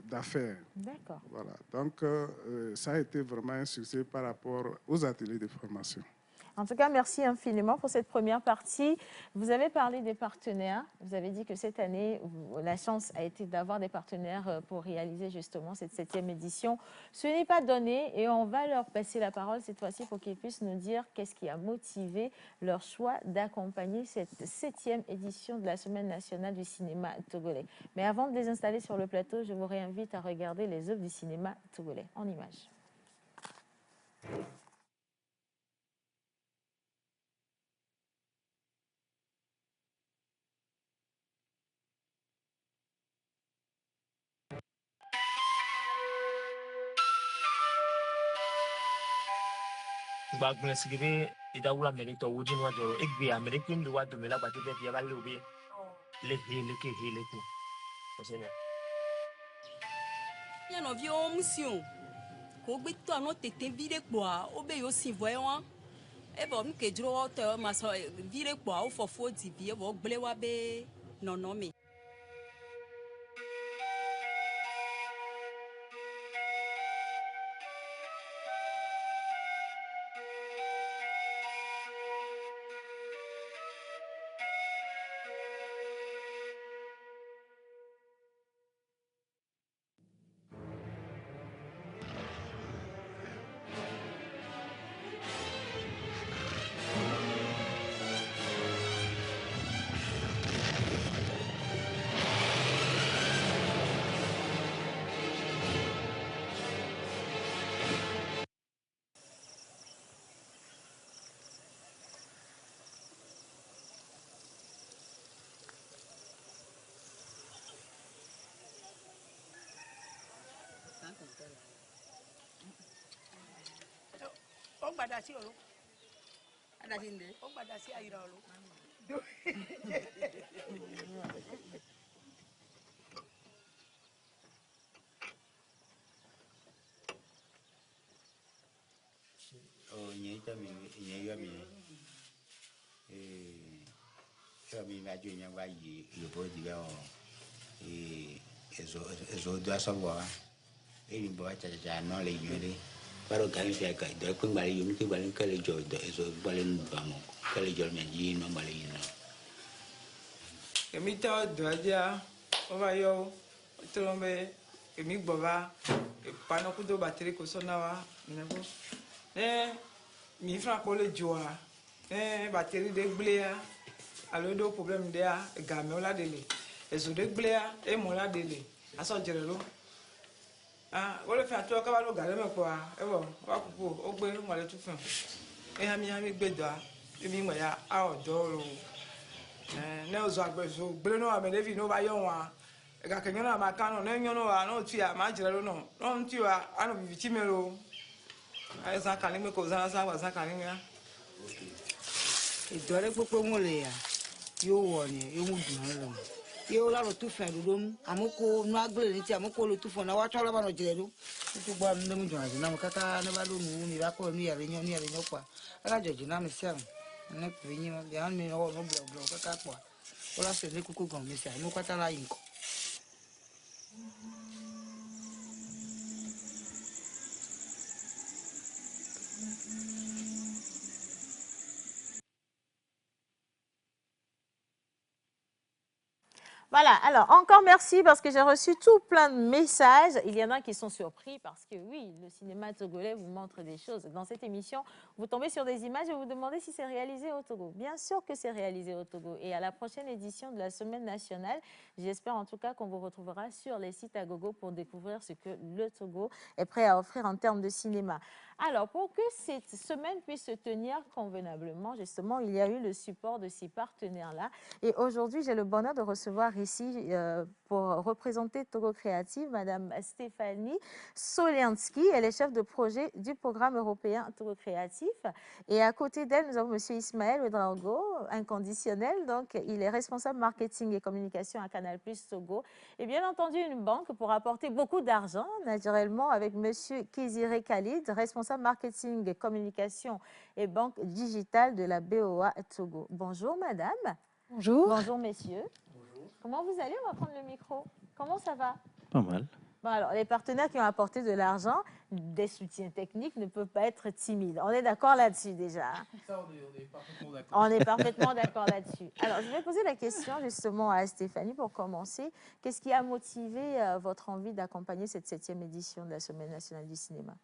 d'affaires. D'accord. Voilà. Donc, ça a été vraiment un succès par rapport aux ateliers de formation. En tout cas, merci infiniment pour cette première partie. Vous avez parlé des partenaires. Vous avez dit que cette année, la chance a été d'avoir des partenaires pour réaliser justement cette 7e édition. Ce n'est pas donné et on va leur passer la parole cette fois-ci pour qu'ils puissent nous dire qu'est-ce qui a motivé leur choix d'accompagner cette 7e édition de la Semaine nationale du cinéma togolais. Mais avant de les installer sur le plateau, je vous réinvite à regarder les œuvres du cinéma togolais en images. Bagulho sigiri ida wula merito wujin wajo egbe amerikin do wado mela bati be ya galu be le hele ku osena ya no vi o mission ko gbe to ano tete vire po a o be yo sin voye won e bo mi ke dro o te ma so vire po a o fofo di bi e bo gble wa be nono mi O gbada sí olo. Adasi nde. O gbada sí ayira olo. Nyita mi nyeyo mi. So mi ma jo nya wa yi yo bo diga o. doit savoir. Et il doit être non les yeux. Par le cas où il y a des coups de balai, qui balai que les joies de balai nous vamos, que les joies me non balai. Et mi ta doit dire, on va yo, tombe, et mi bova, et pas non coup de batterie que son awa, mi fra pour les joies, batterie de bléa, alors deux problèmes de gamme la délai. Et so de bléa, et mon la délai. À son général. Ah, on le fait à toi, quand on regarde, mais quoi, et bon, on va couper, on va on va le tout faire. Et ami béda, et mi moya, ah, dolo. Ne ozo agbezo, bleno a medevi no ba yon wa. E ka kenyo na makano, ne nyono wa, no tia, ma jira no. No ntiwa, ano biviti melo. Ai za kalime ko za za kalime ya. E dore popo ngole ya. Yo woni, yo mu dun lo. Yo la lo tu fa do mu, amoko no agbele ni ti amoko lo tu fo na wa chola ba no jire do. Tu gba mi mu jona na mo kaka na ba lo mu ni ba ko ni yare nyo kwa. Ala joji na mi se ne pinyi mo ya mi no blo kaka kwa. Ola se le kuku gan mi se mo kwata la yin ko. Voilà, alors encore merci parce que j'ai reçu tout plein de messages. Il y en a qui sont surpris parce que oui, le cinéma togolais vous montre des choses. Dans cette émission, vous tombez sur des images et vous demandez si c'est réalisé au Togo. Bien sûr que c'est réalisé au Togo. Et à la prochaine édition de la Semaine nationale, j'espère en tout cas qu'on vous retrouvera sur les sites Agogo pour découvrir ce que le Togo est prêt à offrir en termes de cinéma. Alors, pour que cette semaine puisse se tenir convenablement, justement, il y a eu le support de ces partenaires-là. Et aujourd'hui, j'ai le bonheur de recevoir ici, pour représenter Togo Créative, Madame Stéphanie Soliansky. Elle est chef de projet du programme européen Togo Créatif. Et à côté d'elle, nous avons Monsieur Ismaël Ouedraogo, inconditionnel. Donc, il est responsable marketing et communication à Canal+ Togo. Et bien entendu, une banque pour apporter beaucoup d'argent, naturellement, avec Monsieur Kéziré Khalid, responsable marketing, communication et banque digitale de la BOA Togo. Bonjour madame. Bonjour. Bonjour messieurs. Bonjour. Comment vous allez? On va prendre le micro. Comment ça va? Pas mal. Bon, alors, les partenaires qui ont apporté de l'argent, des soutiens techniques, ne peuvent pas être timides. On est d'accord là-dessus déjà. Ça, on est parfaitement d'accord. On est parfaitement d'accord là-dessus. Alors, je vais poser la question justement à Stéphanie pour commencer. Qu'est-ce qui a motivé votre envie d'accompagner cette 7e édition de la Semaine nationale du cinéma?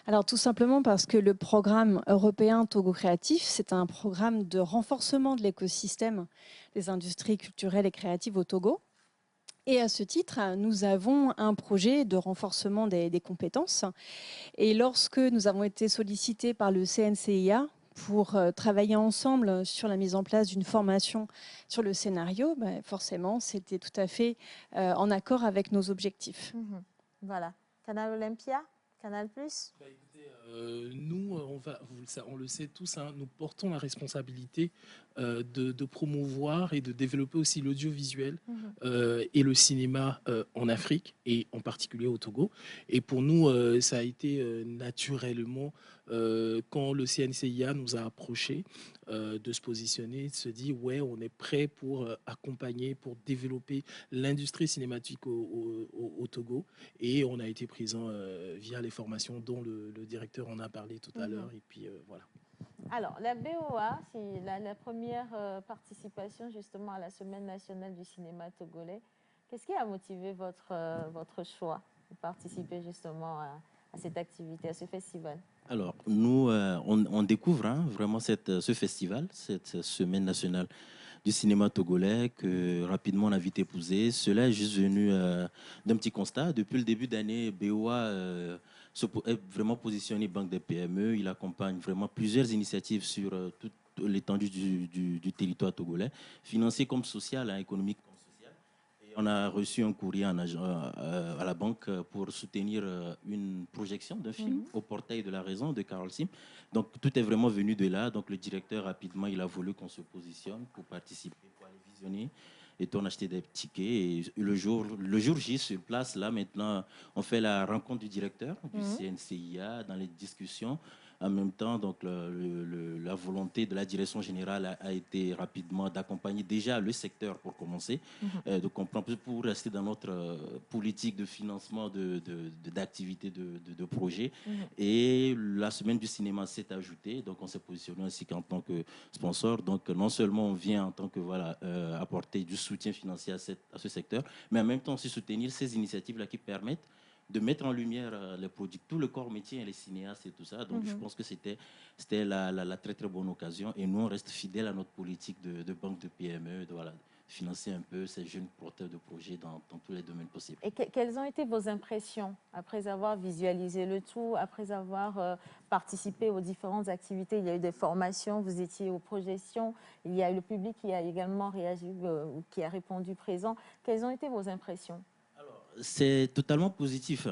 Alors, tout simplement parce que le programme européen Togo Créatif, c'est un programme de renforcement de l'écosystème des industries culturelles et créatives au Togo. Et à ce titre, nous avons un projet de renforcement des compétences. Et lorsque nous avons été sollicités par le CNCIA pour travailler ensemble sur la mise en place d'une formation sur le scénario, forcément, c'était tout à fait en accord avec nos objectifs. Voilà. Canal Olympia, Canal+. Nous, on le sait tous, hein, nous portons la responsabilité de promouvoir et de développer aussi l'audiovisuel et le cinéma en Afrique et en particulier au Togo. Et pour nous, ça a été naturellement quand le CNCIA nous a approchés de se positionner, de se dire ouais, on est prêt pour accompagner, pour développer l'industrie cinématique au Togo. Et on a été présent via les formations dont le directeur en a parlé tout à l'heure. Et puis voilà. Alors, la BOA, c'est la première participation justement à la Semaine nationale du cinéma togolais. Qu'est-ce qui a motivé votre choix de participer justement à cette activité, à ce festival? Alors, nous, on découvre vraiment ce festival, cette Semaine nationale du cinéma togolais que rapidement on a vite épousé. Cela est juste venu d'un petit constat. Depuis le début d'année, BOA est vraiment positionné banque des PME. Il accompagne vraiment plusieurs initiatives sur toute l'étendue du territoire togolais, financier comme social, économique comme social. Et on a reçu un courrier à la banque pour soutenir une projection d'un film au portail de la raison de Carole Sim. Donc tout est vraiment venu de là. Donc le directeur rapidement il a voulu qu'on se positionne pour participer, pour aller visionner. Et on a acheté des tickets. Et le jour J, sur place, là, maintenant, on fait la rencontre du directeur du CNCIA dans les discussions. En même temps, donc, la volonté de la direction générale a été rapidement d'accompagner déjà le secteur pour commencer, de comprendre, pour rester dans notre politique de financement d'activités de projets. Et la semaine du cinéma s'est ajoutée, donc on s'est positionné ainsi qu'en tant que sponsor. Donc non seulement on vient en tant que apporter du soutien financier à ce secteur, mais en même temps aussi soutenir ces initiatives-là qui permettent de mettre en lumière les produits, tout le corps métier, les cinéastes et tout ça. Donc je pense que c'était la très très bonne occasion. Et nous, on reste fidèles à notre politique de banque de PME, de financer un peu ces jeunes porteurs de projets dans tous les domaines possibles. Et quelles ont été vos impressions après avoir visualisé le tout, après avoir participé aux différentes activités? Il y a eu des formations, vous étiez aux projections, il y a eu le public qui a également réagi, qui a répondu présent. Quelles ont été vos impressions? C'est totalement positif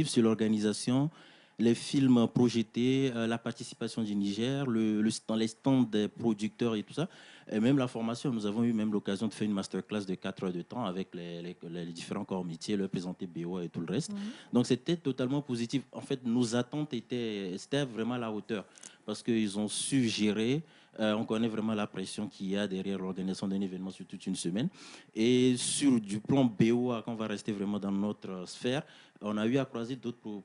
sur l'organisation, les films projetés, la participation du Niger, dans les stands des producteurs et tout ça, et même la formation. Nous avons eu même l'occasion de faire une masterclass de 4 heures de temps avec les différents corps métiers, leur présenter BOA et tout le reste. Donc c'était totalement positif. En fait, nos attentes c'était vraiment à la hauteur parce qu'ils ont su gérer. On connaît vraiment la pression qu'il y a derrière l'organisation d'un événement sur toute une semaine. Et sur du plan BOA, quand on va rester vraiment dans notre sphère, on a eu à croiser d'autres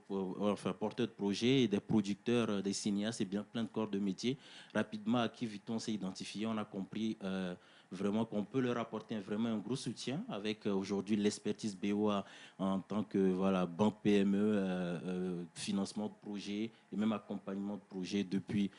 porteurs de projets, et des producteurs, des cinéastes et bien plein de corps de métier. Rapidement, à qui vite on s'est identifié, on a compris vraiment qu'on peut leur apporter vraiment un gros soutien avec aujourd'hui l'expertise BOA en tant que banque PME, financement de projets et même accompagnement de projets depuis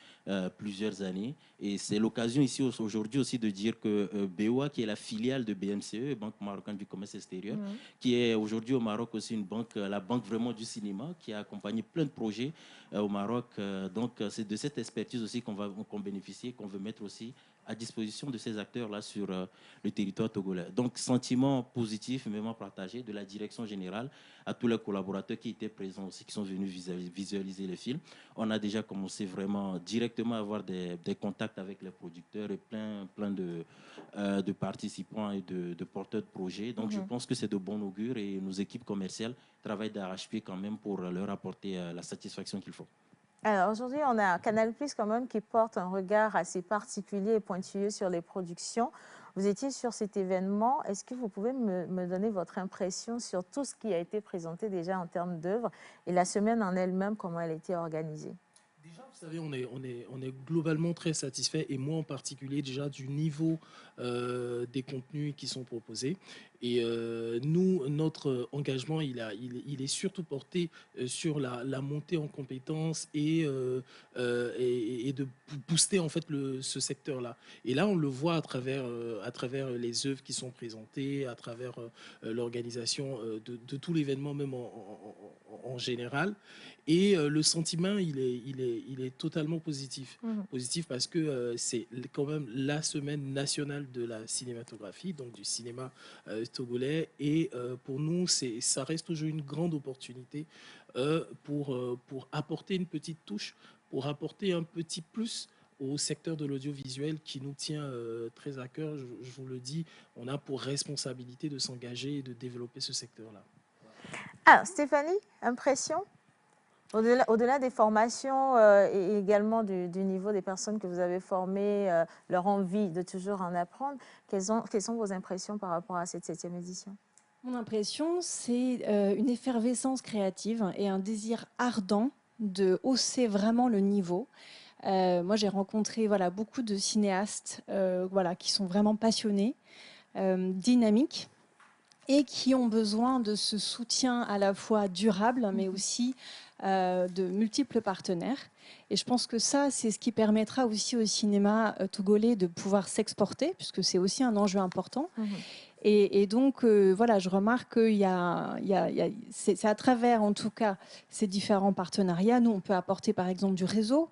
plusieurs années. Et c'est l'occasion ici aujourd'hui aussi de dire que BOA, qui est la filiale de BMCE, Banque marocaine du commerce extérieur, qui est aujourd'hui au Maroc aussi une banque, la banque vraiment du cinéma, qui a accompagné plein de projets au Maroc. Donc c'est de cette expertise aussi qu'on bénéficie, qu'on veut mettre aussi à disposition de ces acteurs-là sur le territoire togolais. Donc, sentiment positif, vraiment partagé de la direction générale à tous les collaborateurs qui étaient présents aussi, qui sont venus visualiser les films. On a déjà commencé vraiment directement à avoir des contacts avec les producteurs et plein de participants et de porteurs de projets. Donc, je pense que c'est de bon augure et nos équipes commerciales travaillent d'arrache-pied quand même pour leur apporter la satisfaction qu'il faut. Alors aujourd'hui, on a Canal+ quand même qui porte un regard assez particulier et pointilleux sur les productions. Vous étiez sur cet événement. Est-ce que vous pouvez me donner votre impression sur tout ce qui a été présenté déjà en termes d'œuvres et la semaine en elle-même, comment elle a été organisée? Déjà, vous savez, on est globalement très satisfait, et moi en particulier déjà du niveau des contenus qui sont proposés. Et nous, notre engagement, il est surtout porté sur la montée en compétences et de booster en fait ce secteur-là. Et là, on le voit à travers les œuvres qui sont présentées, à travers l'organisation de tout l'événement, même en général. Et le sentiment, il est totalement positif. Positif parce que c'est quand même la semaine nationale de la cinématographie, donc du cinéma togolais. Et pour nous, ça reste toujours une grande opportunité pour apporter une petite touche, pour apporter un petit plus au secteur de l'audiovisuel qui nous tient très à cœur. Je vous le dis, on a pour responsabilité de s'engager et de développer ce secteur-là. Alors, Stéphanie, impression? Au-delà des formations et également du niveau des personnes que vous avez formées, leur envie de toujours en apprendre, quelles sont vos impressions par rapport à cette 7e édition? Mon impression, c'est une effervescence créative et un désir ardent de hausser vraiment le niveau. Moi, j'ai rencontré beaucoup de cinéastes qui sont vraiment passionnés, dynamiques, et qui ont besoin de ce soutien à la fois durable, mais aussi de multiples partenaires. Et je pense que ça, c'est ce qui permettra aussi au cinéma togolais de pouvoir s'exporter, puisque c'est aussi un enjeu important. Et donc, je remarque que c'est à travers, en tout cas, ces différents partenariats. Nous, on peut apporter, par exemple, du réseau.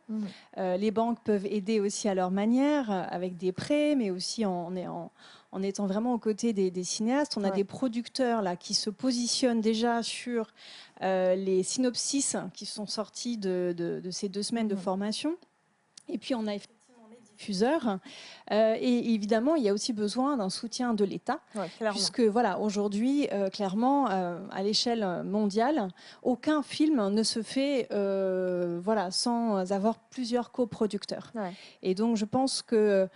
Les banques peuvent aider aussi à leur manière, avec des prêts, mais aussi en étant vraiment aux côtés des cinéastes. On a des producteurs là, qui se positionnent déjà sur les synopsis qui sont sortis de ces 2 semaines de formation. Et puis, on a effectivement les diffuseurs. Et évidemment, il y a aussi besoin d'un soutien de l'État, puisque voilà, aujourd'hui, clairement, à l'échelle mondiale, aucun film ne se fait voilà, sans avoir plusieurs coproducteurs. Et donc, je pense que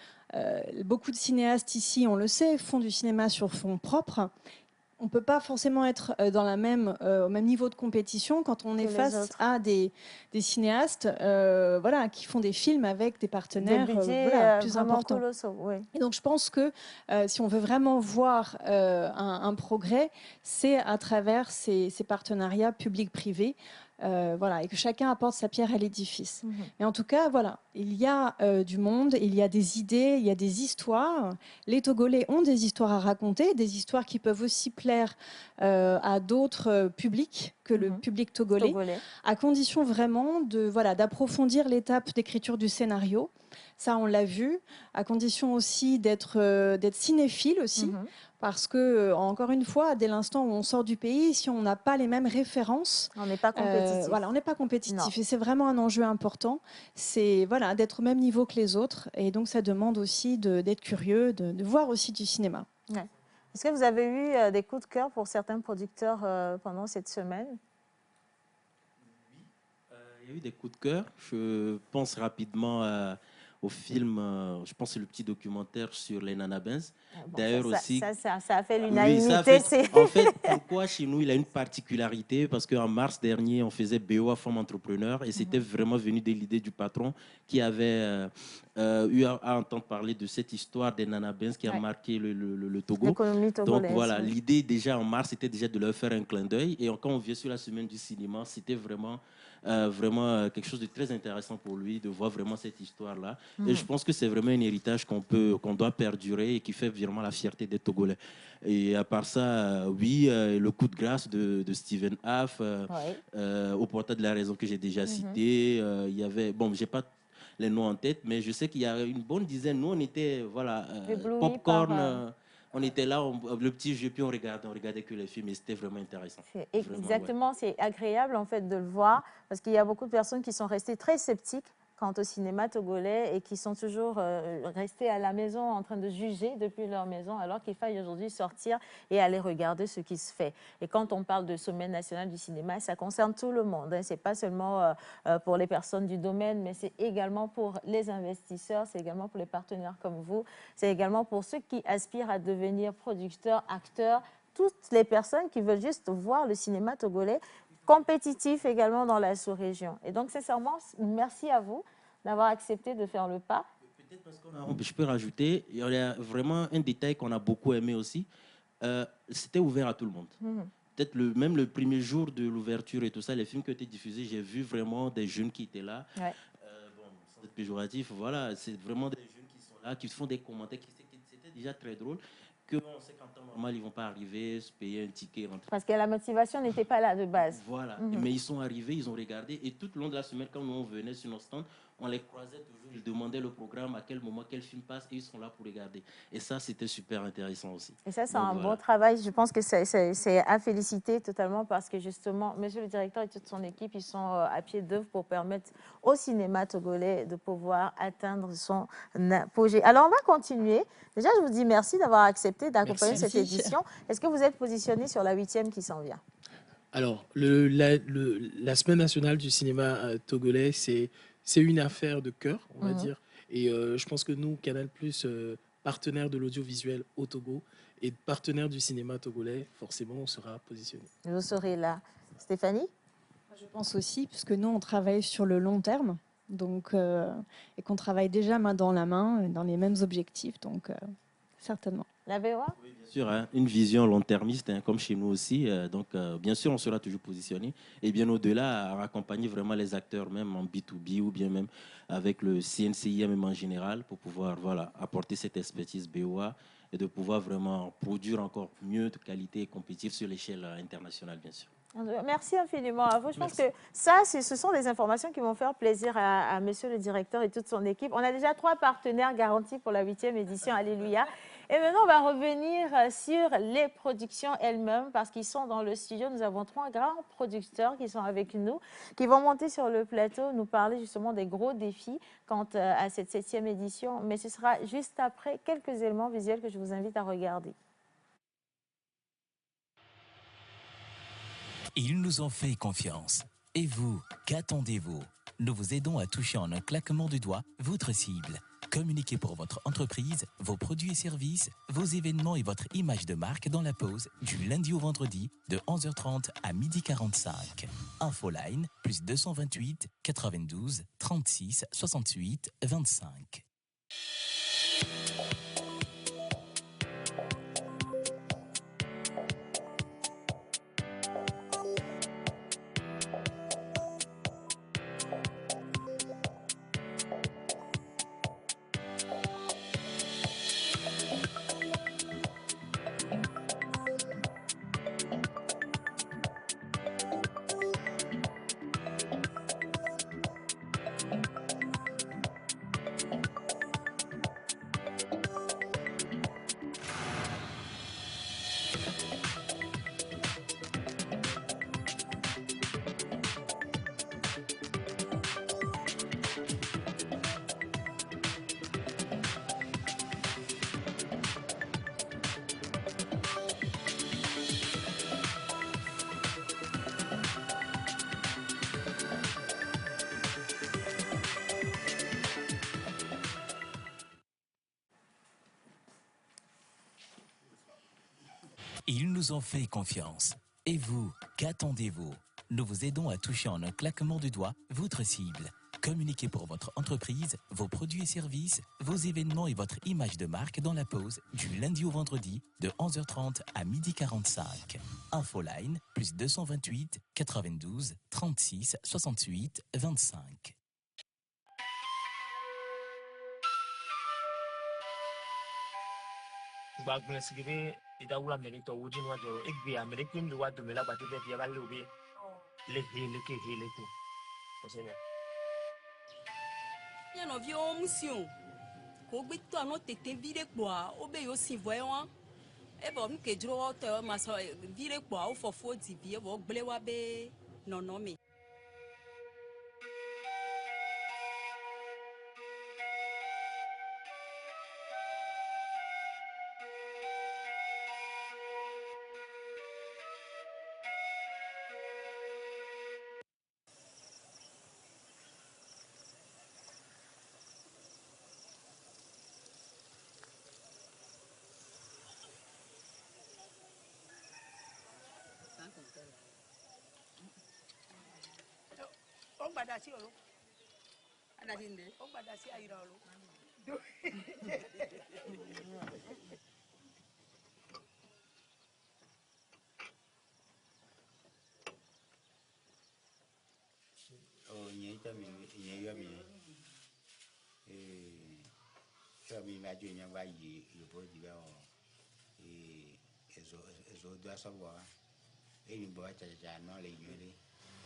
beaucoup de cinéastes ici, on le sait, font du cinéma sur fonds propres. On ne peut pas forcément être dans au même niveau de compétition quand on est face à des cinéastes voilà, qui font des films avec des partenaires voilà, plus importants. Et donc je pense que si on veut vraiment voir un progrès, c'est à travers ces partenariats publics-privés. Voilà, et que chacun apporte sa pierre à l'édifice. Mais en tout cas, voilà, il y a du monde, il y a des idées, il y a des histoires. Les Togolais ont des histoires à raconter, des histoires qui peuvent aussi plaire à d'autres publics que le public togolais, à condition vraiment d'approfondir l'étape d'écriture du scénario. Ça, on l'a vu, à condition aussi d'être cinéphile aussi. Parce que, encore une fois, dès l'instant où on sort du pays, si on n'a pas les mêmes références, on n'est pas compétitif. Voilà, on n'est pas compétitif. Et c'est vraiment un enjeu important. C'est voilà, d'être au même niveau que les autres. Et donc, ça demande aussi d'être curieux, de voir aussi du cinéma. Ouais. Est-ce que vous avez eu des coups de cœur pour certains producteurs pendant cette semaine? Oui, il y a eu des coups de cœur. Je pense rapidement au film, je pense que c'est le petit documentaire sur les Nanabins. D'ailleurs aussi... Ça a fait l'unanimité. Oui, en fait, pourquoi chez nous, il a une particularité? Parce qu'en mars dernier, on faisait BOA Femmes Entrepreneurs et c'était vraiment venu de l'idée du patron qui avait eu à entendre parler de cette histoire des Nanabins qui a marqué le Togo. L'économie togolaise. Donc voilà, l'idée déjà en mars, c'était déjà de leur faire un clin d'œil. Et quand on vient sur la semaine du cinéma, c'était vraiment quelque chose de très intéressant pour lui de voir vraiment cette histoire-là. Et je pense que c'est vraiment un héritage qu'on doit perdurer et qui fait vraiment la fierté des Togolais. Et à part ça, oui, le coup de grâce de Stephen Haff, au portail de la raison que j'ai déjà cité, il y avait, bon, j'ai pas les noms en tête, mais je sais qu'il y a une bonne dizaine. Nous, on était, voilà, Popcorn. On était là, le petit jeu, puis on regardait que les films et c'était vraiment intéressant. Exactement, c'est agréable en fait de le voir parce qu'il y a beaucoup de personnes qui sont restées très sceptiques quant au cinéma togolais et qui sont toujours restés à la maison en train de juger depuis leur maison alors qu'il faille aujourd'hui sortir et aller regarder ce qui se fait. Et quand on parle de sommet national du cinéma, ça concerne tout le monde. Hein. Ce n'est pas seulement pour les personnes du domaine, mais c'est également pour les investisseurs, c'est également pour les partenaires comme vous, c'est également pour ceux qui aspirent à devenir producteurs, acteurs, toutes les personnes qui veulent juste voir le cinéma togolais compétitif également dans la sous-région. Et donc, sincèrement, merci à vous d'avoir accepté de faire le pas. Peut-être parce je peux rajouter, il y a vraiment un détail qu'on a beaucoup aimé aussi. C'était ouvert à tout le monde. Peut-être même le premier jour de l'ouverture et tout ça, les films qui ont été diffusés, j'ai vu vraiment des jeunes qui étaient là. Bon, sans être péjoratif, voilà, c'est vraiment des jeunes qui sont là, qui font des commentaires, c'était déjà très drôle. Que on sait qu'en temps normal, ils ne vont pas arriver, se payer un ticket, rentrer. Parce que la motivation n'était pas là de base. Voilà, mais ils sont arrivés, ils ont regardé, et tout le long de la semaine, quand on venait sur nos stands, on les croisait toujours, ils demandaient le programme, à quel moment, quel film passe, et ils sont là pour regarder. Et ça, c'était super intéressant aussi. Et ça, c'est un bon travail. Je pense que c'est à féliciter totalement parce que justement, monsieur le directeur et toute son équipe, ils sont à pied d'œuvre pour permettre au cinéma togolais de pouvoir atteindre son apogée. Alors, on va continuer. Déjà, je vous dis merci d'avoir accepté d'accompagner cette édition. Est-ce que vous êtes positionné sur la 8e qui s'en vient? Alors, la Semaine nationale du cinéma togolais, c'est une affaire de cœur, on va dire. Et je pense que nous, Canal+, partenaire de l'audiovisuel au Togo et partenaire du cinéma togolais, forcément, on sera positionné. Vous serez là. Stéphanie? Je pense aussi, puisque nous, on travaille sur le long terme. Donc, et qu'on travaille déjà main dans la main, dans les mêmes objectifs, donc certainement. La VOA? Oui, bien sûr, hein, une vision long-termiste, hein, comme chez nous aussi. Donc, bien sûr, on sera toujours positionné. Et bien au-delà, à accompagner vraiment les acteurs, même en B2B ou bien même avec le CNCIM même en général, pour pouvoir apporter cette expertise BOA et de pouvoir vraiment produire encore mieux de qualité et compétitive sur l'échelle internationale, bien sûr. Merci infiniment à vous. Je pense que ça, ce sont des informations qui vont faire plaisir à monsieur le directeur et toute son équipe. On a déjà 3 partenaires garantis pour la 8e édition. Alléluia. Et maintenant, on va revenir sur les productions elles-mêmes parce qu'ils sont dans le studio. Nous avons 3 grands producteurs qui sont avec nous, qui vont monter sur le plateau, nous parler justement des gros défis quant à cette 7e édition. Mais ce sera juste après quelques éléments visuels que je vous invite à regarder. Ils nous ont fait confiance. Et vous, qu'attendez-vous? Nous vous aidons à toucher en un claquement de doigts votre cible. Communiquez pour votre entreprise, vos produits et services, vos événements et votre image de marque dans la pause du lundi au vendredi de 11h30 à 12h45. Infoline plus 228 92 36 68 25. Ils nous ont fait confiance. Et vous, qu'attendez-vous? Nous vous aidons à toucher en un claquement de doigts votre cible. Communiquez pour votre entreprise, vos produits et services, vos événements et votre image de marque dans la pause du lundi au vendredi de 11h30 à 12h45. Infoline plus 228 92 36 68 25. Idawula merito wujin wajo igbi amerikin lu wadu mela bati de biya balu bi le hele ku osene ya no vi o mission ko gbe to ano tete vire po a obe yo sin voye won e bo mi ke dro o te o ma so vire po a o fofo di bi e bo gble wa be nono mi o gbada si olo ada si nde o gbada si ayira olo o nye ta mi nye yo mi so mi ma jo nya ba yi yo bo di ba o ezo do aso wa ni bo cha cha no le nyore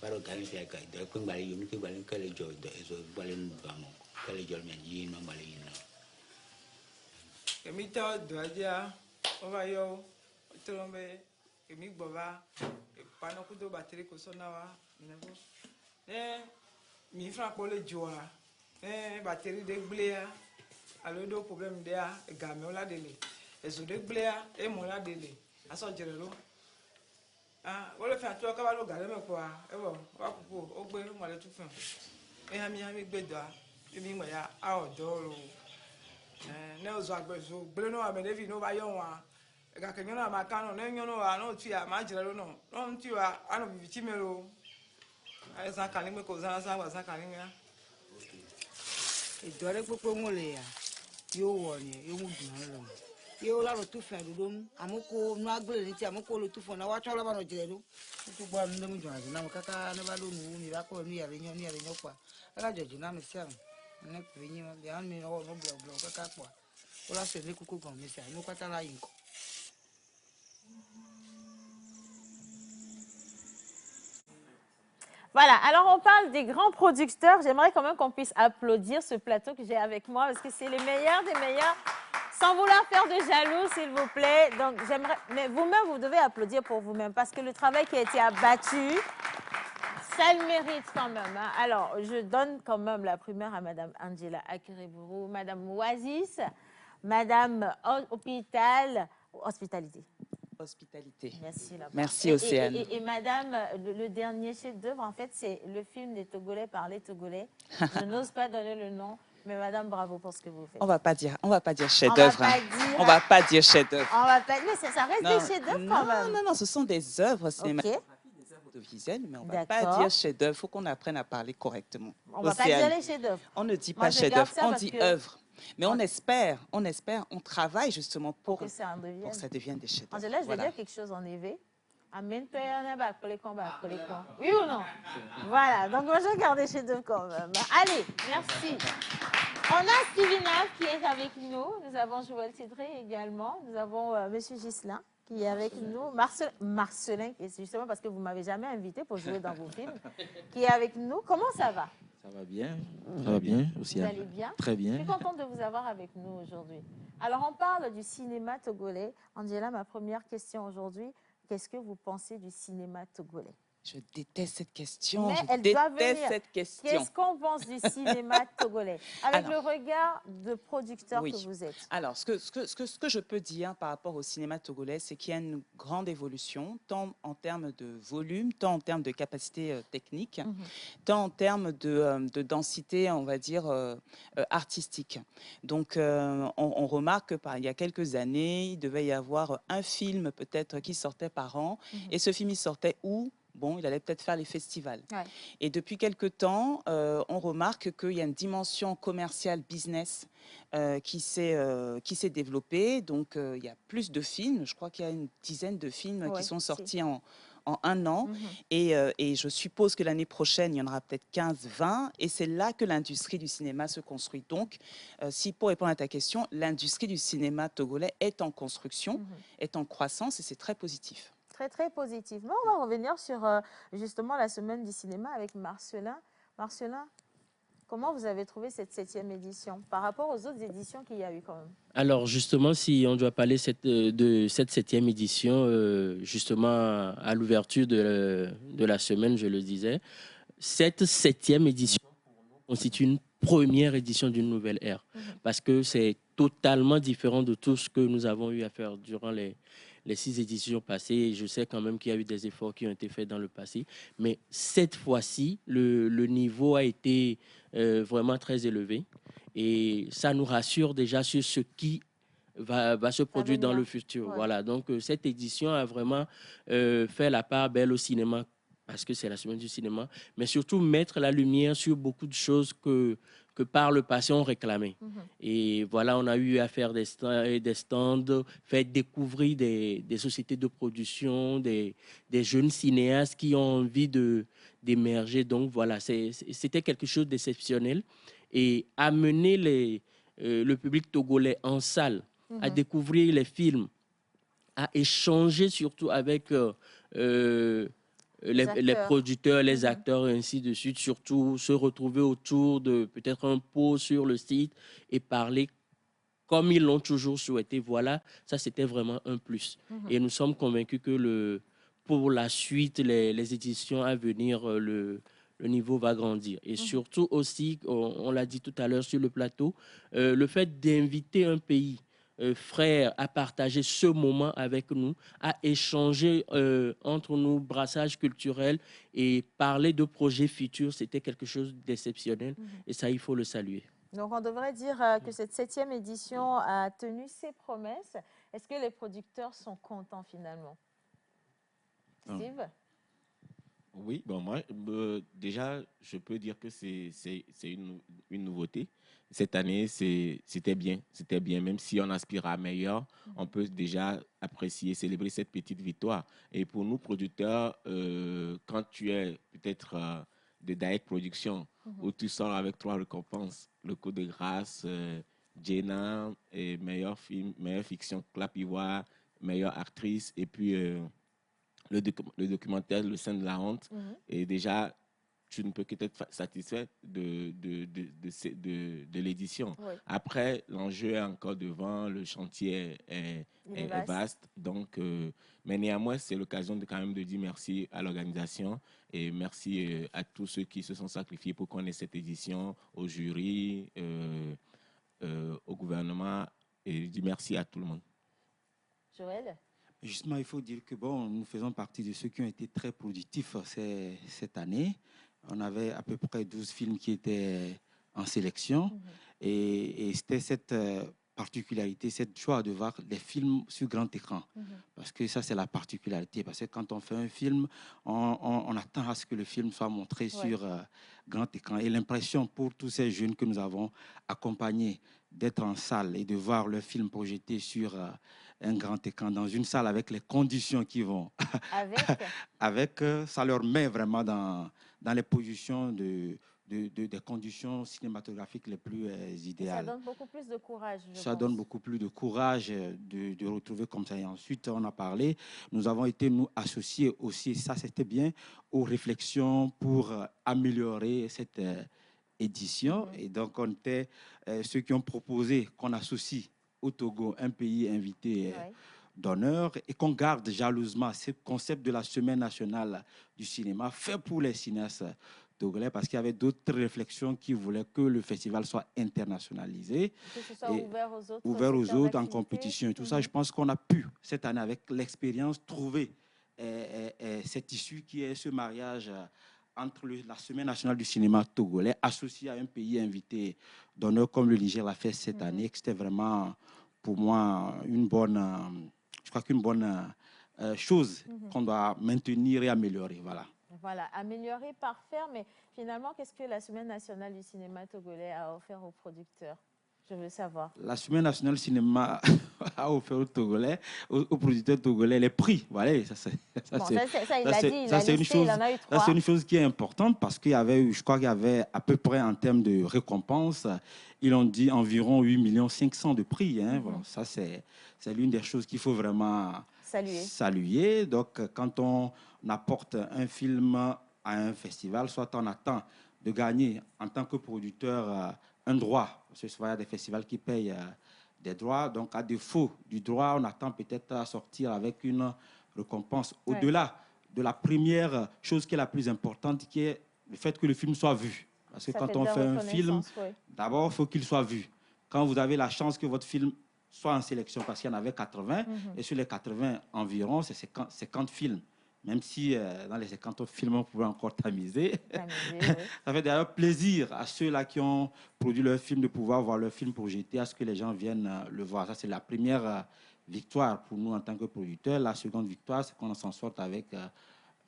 baro kan fi ka do ko ngale yo mi ke balen kale jo do ezo balen ba mo kale jo mi yi no bale yi no emi ta do aja o ba yo trombe emi gbo ba pano ku do batterie ko so na wa nebo mi fra ko le jo a batterie de gblea alo do problème de a ga me o la dele ezo de gblea e mo la dele aso jere lo wọ́n lè fi àtúwọ́ ká bá ló gàdé mẹ́kọ̀ọ́ wa ẹ̀wọ̀ wá kúkú ó gbé mọ̀lẹ́ tún fún un hami gbẹ̀dọ̀ ẹ̀mí mọ̀ ya á ọ̀dọ́ ro ní ọ̀zọ́ àgbẹ̀zọ́ gbélé náà àmì david ní ó bá yọ̀ wọn ẹ̀ka kẹ̀yìn náà máa kánú ní ẹ̀yìn náà náà tì à máa jìrẹ́ lónà náà ń tì wá àná bìbí tí mi ro ẹ̀sán kàní mi kò sán sán gbàsán kàní mi. ìdọ́rẹ́ pípé wọn lè yà yóò wọ̀ ni yóò mú dùn án lọ. Yo la rotu fa do dom amoko no agbele ni ti amoko lo tu fo na wa cho la ba no jere do tu gba nu mu jona na kaka na ba lo nu mi ba ko ni yare nyo pa ala jojo na mi se ne pe yin ma bi an mi no blo kaka po o la se le kuku gan mi se no kwata la yin ko Voilà, alors on parle des grands producteurs. J'aimerais quand même qu'on puisse applaudir ce plateau que j'ai avec moi parce que c'est les meilleurs des meilleurs. Sans vouloir faire de jaloux, s'il vous plaît. Donc, j'aimerais... Mais vous-même, vous devez applaudir pour vous-même parce que le travail qui a été abattu, ça le mérite quand même. Hein. Alors, je donne quand même la primeur à Mme Angela Akereburu, Mme Oasis, Mme Hospitalité. Merci. Merci, Océane. Et Madame, le dernier chef-d'œuvre, en fait, c'est le film des Togolais par les Togolais. Je n'ose pas donner le nom, mais Madame, bravo pour ce que vous faites. On va pas dire chef-d'œuvre. On va pas dire chef-d'œuvre. Mais ça reste des chefs-d'œuvre quand même. Non, ce sont des œuvres cinématographiques, des œuvres audiovisuelles, mais on ne va pas dire chef-d'œuvre. Il faut qu'on apprenne à parler correctement. On ne va pas dire les chefs-d'œuvre. On ne dit pas chef-d'œuvre, on dit œuvre. Mais on espère, on travaille justement pour que ça devienne des chefs-d'œuvre. Angela, je vais dire quelque chose en éveil. Oui ou non? Voilà, donc moi je garde chez deux quand même. Allez, merci. On a Stevina qui est avec nous. Nous avons Joël Cédré également. Nous avons Monsieur Ghislain qui est avec nous. Marcelin, et c'est justement parce que vous ne m'avez jamais invité pour jouer dans vos films, qui est avec nous. Comment ça va? Ça va bien. Ça va bien aussi. Vous allez bien? Très bien. Je suis contente de vous avoir avec nous aujourd'hui. Alors, on parle du cinéma togolais. Angela, ma première question aujourd'hui, qu'est-ce que vous pensez du cinéma togolais? Je déteste cette question. Mais elle doit venir. Qu'est-ce qu'on pense du cinéma togolais avec le regard de producteur que vous êtes? Alors, ce que je peux dire par rapport au cinéma togolais, c'est qu'il y a une grande évolution, tant en termes de volume, tant en termes de capacité technique, tant en termes de densité, on va dire, artistique. Donc, on remarque qu'il y a quelques années, il devait y avoir un film peut-être qui sortait par an. Et ce film, il sortait où? Bon, il allait peut-être faire les festivals. Ouais. Et depuis quelque temps, on remarque qu'il y a une dimension commerciale, business, qui s'est développée. Donc, il y a plus de films. Je crois qu'il y a une dizaine de films qui sont sortis en un an. Et je suppose que l'année prochaine, il y en aura peut-être 15, 20. Et c'est là que l'industrie du cinéma se construit. Donc, si pour répondre à ta question, l'industrie du cinéma togolais est en construction, est en croissance et c'est très positif. Très positivement. On va revenir sur justement la semaine du cinéma avec Marcelin. Marcelin, comment vous avez trouvé cette 7e édition par rapport aux autres éditions qu'il y a eu quand même? Alors justement, si on doit parler de cette 7e édition, justement à l'ouverture de la semaine, je le disais, cette 7e édition constitue une première édition d'une nouvelle ère parce que c'est totalement différent de tout ce que nous avons eu à faire durant les 6 éditions passées. Je sais quand même qu'il y a eu des efforts qui ont été faits dans le passé, mais cette fois-ci, le niveau a été vraiment très élevé et ça nous rassure déjà sur ce qui va se produire dans le futur. Ouais. Voilà, donc cette édition a vraiment fait la part belle au cinéma parce que c'est la semaine du cinéma, mais surtout mettre la lumière sur beaucoup de choses que par le passé on réclamait. Et voilà, on a eu à faire des stands, faire découvrir des sociétés de production, des jeunes cinéastes qui ont envie d'émerger. Donc voilà, c'était quelque chose d'exceptionnel. Et amener le public togolais en salle, à découvrir les films, à échanger surtout avec les producteurs, les acteurs et ainsi de suite, surtout se retrouver autour de peut-être un pot sur le site et parler comme ils l'ont toujours souhaité. Voilà, ça c'était vraiment un plus. Et nous sommes convaincus que pour la suite, les éditions à venir, le niveau va grandir. Et surtout aussi, on l'a dit tout à l'heure sur le plateau, le fait d'inviter un pays frères à partager ce moment avec nous, à échanger entre nous, brassage culturel et parler de projets futurs, c'était quelque chose d'exceptionnel et ça, il faut le saluer. Donc, on devrait dire que cette 7e édition a tenu ses promesses. Est-ce que les producteurs sont contents finalement? Steve? Oui, bon, moi, déjà, je peux dire que c'est une nouveauté. Cette année, c'était bien, même si on aspire à meilleur, on peut déjà apprécier, célébrer cette petite victoire. Et pour nous, producteurs, quand tu es peut-être de Daek Production, où tu sors avec 3 récompenses, le coup de grâce, Jenna, et meilleur film, meilleure fiction, Clap Ivoire, meilleure actrice, et puis le documentaire Le sein de la honte. Et déjà, tu ne peux qu'être satisfait de l'édition. Oui. Après, l'enjeu est encore devant, le chantier est vaste. Donc, mais néanmoins, c'est l'occasion quand même de dire merci à l'organisation et merci à tous ceux qui se sont sacrifiés pour qu'on ait cette édition, au jury, au gouvernement, et je dis merci à tout le monde. Joël? Justement, il faut dire que bon, nous faisons partie de ceux qui ont été très productifs cette année. On avait à peu près 12 films qui étaient en sélection. Et c'était cette particularité, cette joie de voir des films sur grand écran. Parce que ça, c'est la particularité. Parce que quand on fait un film, on attend à ce que le film soit montré sur grand écran. Et l'impression pour tous ces jeunes que nous avons accompagnés d'être en salle et de voir le film projeté sur un grand écran dans une salle avec les conditions qui vont avec ça leur met vraiment dans les positions des conditions cinématographiques les plus idéales. Ça donne beaucoup plus de courage. Ça donne beaucoup plus de courage de retrouver comme ça. Et ensuite, on a parlé, nous avons été nous associés aussi, ça c'était bien, aux réflexions pour améliorer cette édition. Et donc, on était ceux qui ont proposé qu'on associe au Togo un pays invité d'honneur et qu'on garde jalousement ce concept de la Semaine nationale du cinéma fait pour les cinéastes togolais, parce qu'il y avait d'autres réflexions qui voulaient que le festival soit internationalisé, que ce soit ouvert aux autres en compétition et tout ça. Je pense qu'on a pu, cette année, avec l'expérience, trouver cette issue qui est ce mariage entre la Semaine nationale du cinéma togolais associé à un pays invité d'honneur comme le Niger l'a fait cette année, que c'était vraiment pour moi une bonne, je crois qu'une bonne chose qu'on doit maintenir et améliorer. Voilà. Voilà, améliorer, parfaire, mais finalement, qu'est-ce que la Semaine nationale du cinéma togolais a offert aux producteurs? Je veux savoir. La Semaine nationale du cinéma a offert aux Togolais, aux producteurs togolais, les prix. Voilà, c'est une chose qui est importante parce qu'il y avait, je crois qu'il y avait à peu près en termes de récompenses, ils ont dit environ 8 500 000 de prix. Hein. Bon, ça, c'est l'une des choses qu'il faut vraiment saluer. Donc, quand on apporte un film à un festival, soit on attend de gagner en tant que producteur un droit. Ce soit il y a des festivals qui payent des droits. Donc, à défaut du droit, on attend peut-être à sortir avec une récompense. Au-delà de la première chose qui est la plus importante, qui est le fait que le film soit vu. Parce que quand on fait un film, d'abord, il faut qu'il soit vu. Quand vous avez la chance que votre film soit en sélection, parce qu'il y en avait 80, et sur les 80 environ, c'est 50 films. Même si dans les 50 autres films, on pouvait encore tamiser. Ça fait d'ailleurs plaisir à ceux-là qui ont produit leur film de pouvoir voir leur film projeté, à ce que les gens viennent le voir. Ça, c'est la première victoire pour nous en tant que producteurs. La seconde victoire, c'est qu'on s'en sorte avec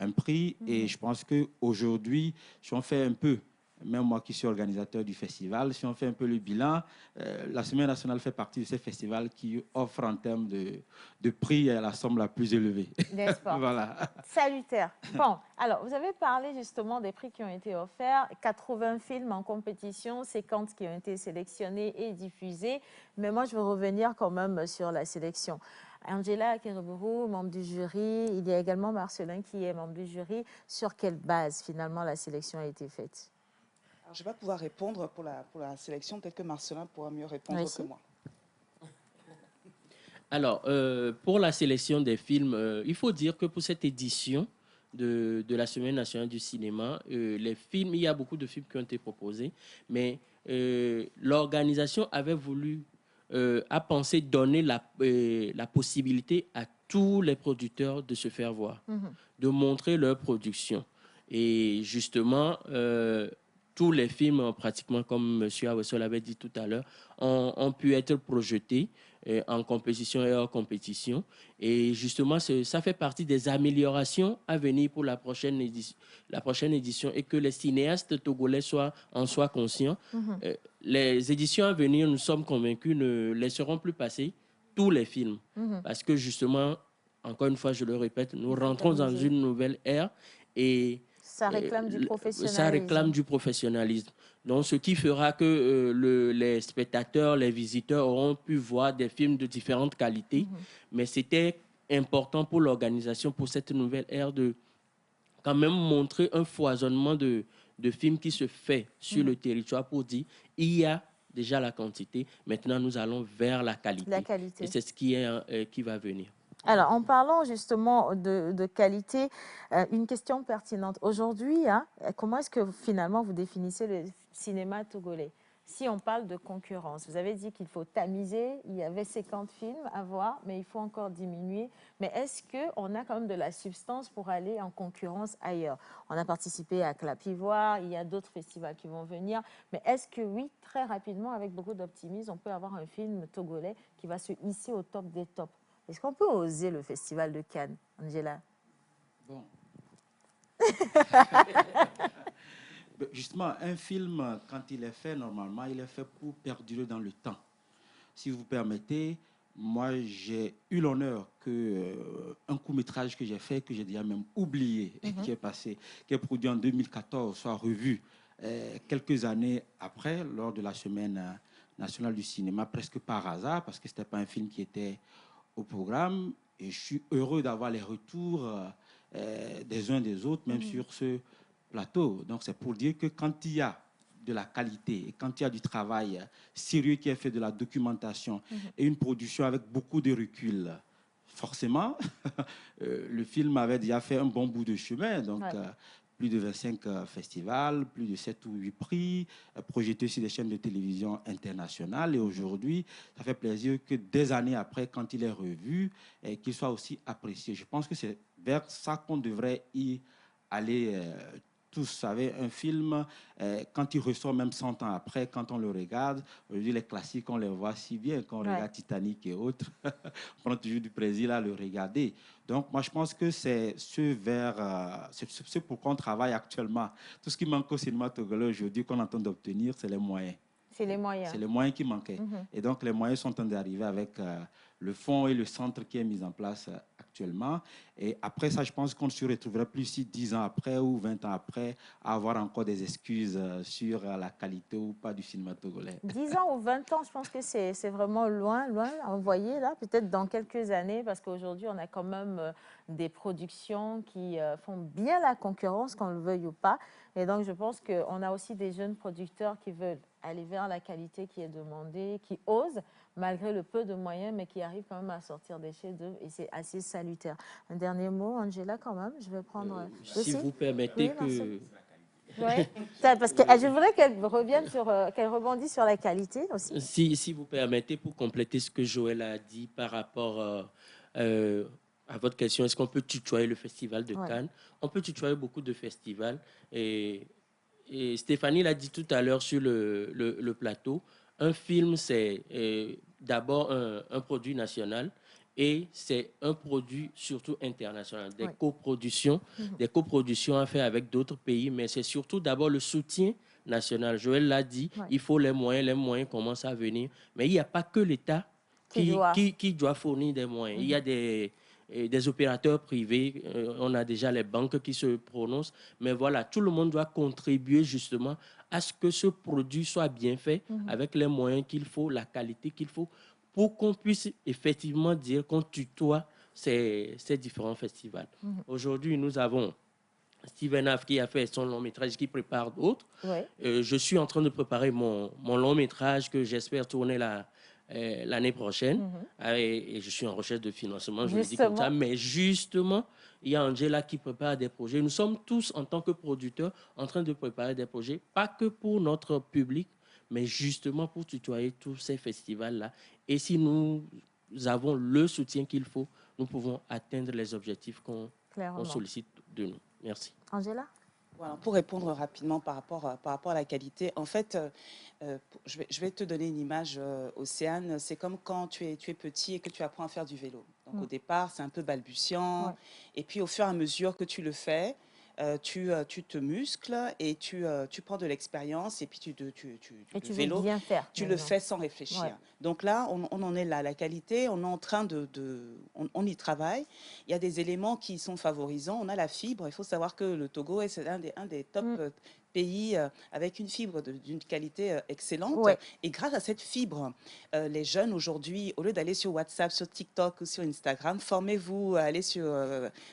un prix. Et je pense qu'aujourd'hui, si on fait un peu, même moi qui suis organisateur du festival, si on fait un peu le bilan, la Semaine nationale fait partie de ces festivals qui offrent en termes de prix la somme la plus élevée. N'est-ce pas? Voilà. Salutaire. Bon, alors, vous avez parlé justement des prix qui ont été offerts, 80 films en compétition, 50 qui ont été sélectionnés et diffusés. Mais moi, je veux revenir quand même sur la sélection. Angela Kereburu, membre du jury, il y a également Marcelin qui est membre du jury. Sur quelle base, finalement, la sélection a été faite? Je ne vais pas pouvoir répondre pour la sélection, peut-être que Marcelin pourra mieux répondre que moi. Alors, pour la sélection des films, il faut dire que pour cette édition de la Semaine nationale du cinéma, les films, il y a beaucoup de films qui ont été proposés, mais l'organisation avait voulu, a pensé donner la possibilité à tous les producteurs de se faire voir, de montrer leur production. Et justement, tous les films, pratiquement comme M. Awessol l'avait dit tout à l'heure, ont pu être projetés en compétition et hors compétition. Et justement, ça fait partie des améliorations à venir pour la prochaine édition et que les cinéastes togolais en soient conscients. Les éditions à venir, nous sommes convaincus, ne laisseront plus passer tous les films. Parce que justement, encore une fois, je le répète, nous rentrons dans une nouvelle ère et ça réclame du professionnalisme. Ça réclame du professionnalisme. Donc, ce qui fera que les spectateurs, les visiteurs auront pu voir des films de différentes qualités. Mais c'était important pour l'organisation, pour cette nouvelle ère, de quand même montrer un foisonnement de de films qui se fait sur le territoire pour dire il y a déjà la quantité, maintenant nous allons vers la qualité. La qualité. Et c'est ce qui va venir. Alors, en parlant justement de qualité, une question pertinente. Aujourd'hui, hein, comment est-ce que finalement vous définissez le cinéma togolais? Si on parle de concurrence, vous avez dit qu'il faut tamiser, il y avait 50 films à voir, mais il faut encore diminuer. Mais est-ce qu'on a quand même de la substance pour aller en concurrence ailleurs? On a participé à Clapivoire, il y a d'autres festivals qui vont venir. Mais est-ce que oui, très rapidement, avec beaucoup d'optimisme, on peut avoir un film togolais qui va se hisser au top des tops? Est-ce qu'on peut oser le festival de Cannes, Angela? Bon. Justement, un film, quand il est fait, normalement, il est fait pour perdurer dans le temps. Si vous permettez, moi, j'ai eu l'honneur qu'un court-métrage que j'ai fait, que j'ai déjà même oublié, qui est passé, qui est produit en 2014, soit revu quelques années après, lors de la Semaine nationale du cinéma, presque par hasard, parce que ce n'était pas un film qui était au programme. Et je suis heureux d'avoir les retours des uns des autres, même sur ce plateau. Donc, c'est pour dire que quand il y a de la qualité et quand il y a du travail sérieux qui est fait, de la documentation et une production avec beaucoup de recul, forcément, le film avait déjà fait un bon bout de chemin. Donc, plus de 25 festivals, plus de 7 ou 8 prix, projetés sur des chaînes de télévision internationales. Et aujourd'hui, ça fait plaisir que des années après, quand il est revu, qu'il soit aussi apprécié. Je pense que c'est vers ça qu'on devrait y aller tous. Vous savez, un film, quand il ressort même 100 ans après, quand on le regarde, aujourd'hui, les classiques, on les voit si bien. Quand on regarde Titanic et autres, on prend toujours du plaisir à le regarder. Donc, moi, je pense que c'est ce pourquoi on travaille actuellement. Tout ce qui manque au cinéma togolais aujourd'hui, qu'on entend d'obtenir, c'est les moyens. C'est les moyens. C'est les moyens qui manquaient. Et donc, les moyens sont en train d'arriver avec le fonds et le centre qui est mis en place actuellement. Et après ça, je pense qu'on ne se retrouverait plus ici 10 ans après ou 20 ans après à avoir encore des excuses sur la qualité ou pas du cinéma togolais. 10 ans ou 20 ans, je pense que c'est vraiment loin à envoyer là, peut-être dans quelques années, parce qu'aujourd'hui, on a quand même des productions qui font bien la concurrence, qu'on le veuille ou pas. Et donc, je pense qu'on a aussi des jeunes producteurs qui veulent aller vers la qualité qui est demandée, qui osent, malgré le peu de moyens, mais qui arrivent quand même à sortir des chefs-d'œuvre, et c'est assez salutaire. Un dernier mot, Angela, quand même, je vais prendre... si vous permettez que... Oui, parce que je voudrais qu'elle revienne qu'elle rebondisse sur la qualité aussi. Si vous permettez, pour compléter ce que Joël a dit par rapport à votre question, est-ce qu'on peut tutoyer le festival de Cannes? On peut tutoyer beaucoup de festivals. Et Stéphanie l'a dit tout à l'heure sur le plateau, un film, c'est d'abord un produit national et c'est un produit surtout international. Des coproductions à faire avec d'autres pays, mais c'est surtout d'abord le soutien national. Joël l'a dit, il faut les moyens commencent à venir. Mais il n'y a pas que l'État qui doit fournir des moyens. Il y a des opérateurs privés, on a déjà les banques qui se prononcent, mais voilà, tout le monde doit contribuer justement à ce que ce produit soit bien fait avec les moyens qu'il faut, la qualité qu'il faut, pour qu'on puisse effectivement dire qu'on tutoie ces différents festivals. Aujourd'hui, nous avons Steven Haff qui a fait son long métrage, qui prépare d'autres. Je suis en train de préparer mon long métrage que j'espère tourner l'année prochaine. Et je suis en recherche de financement, je le dis comme ça. Mais justement, il y a Angela qui prépare des projets. Nous sommes tous, en tant que producteurs, en train de préparer des projets, pas que pour notre public, mais justement pour tutoyer tous ces festivals-là. Et si nous avons le soutien qu'il faut, nous pouvons atteindre les objectifs qu'on sollicite de nous. Merci. Angela ? Voilà, pour répondre rapidement par rapport à la qualité, en fait, je vais te donner une image, Océane. C'est comme quand tu es petit et que tu apprends à faire du vélo. Donc au départ, c'est un peu balbutiant. Et puis au fur et à mesure que tu le fais, tu te muscles et tu prends de l'expérience et puis tu vélo, veux bien faire, tu le fais sans réfléchir. Donc là, on en est là. La qualité, on est en train on y travaille. Il y a des éléments qui sont favorisants. On a la fibre. Il faut savoir que le Togo est un des top pays avec une fibre d'une qualité excellente. Ouais. Et grâce à cette fibre, les jeunes aujourd'hui, au lieu d'aller sur WhatsApp, sur TikTok ou sur Instagram, formez-vous, allez sur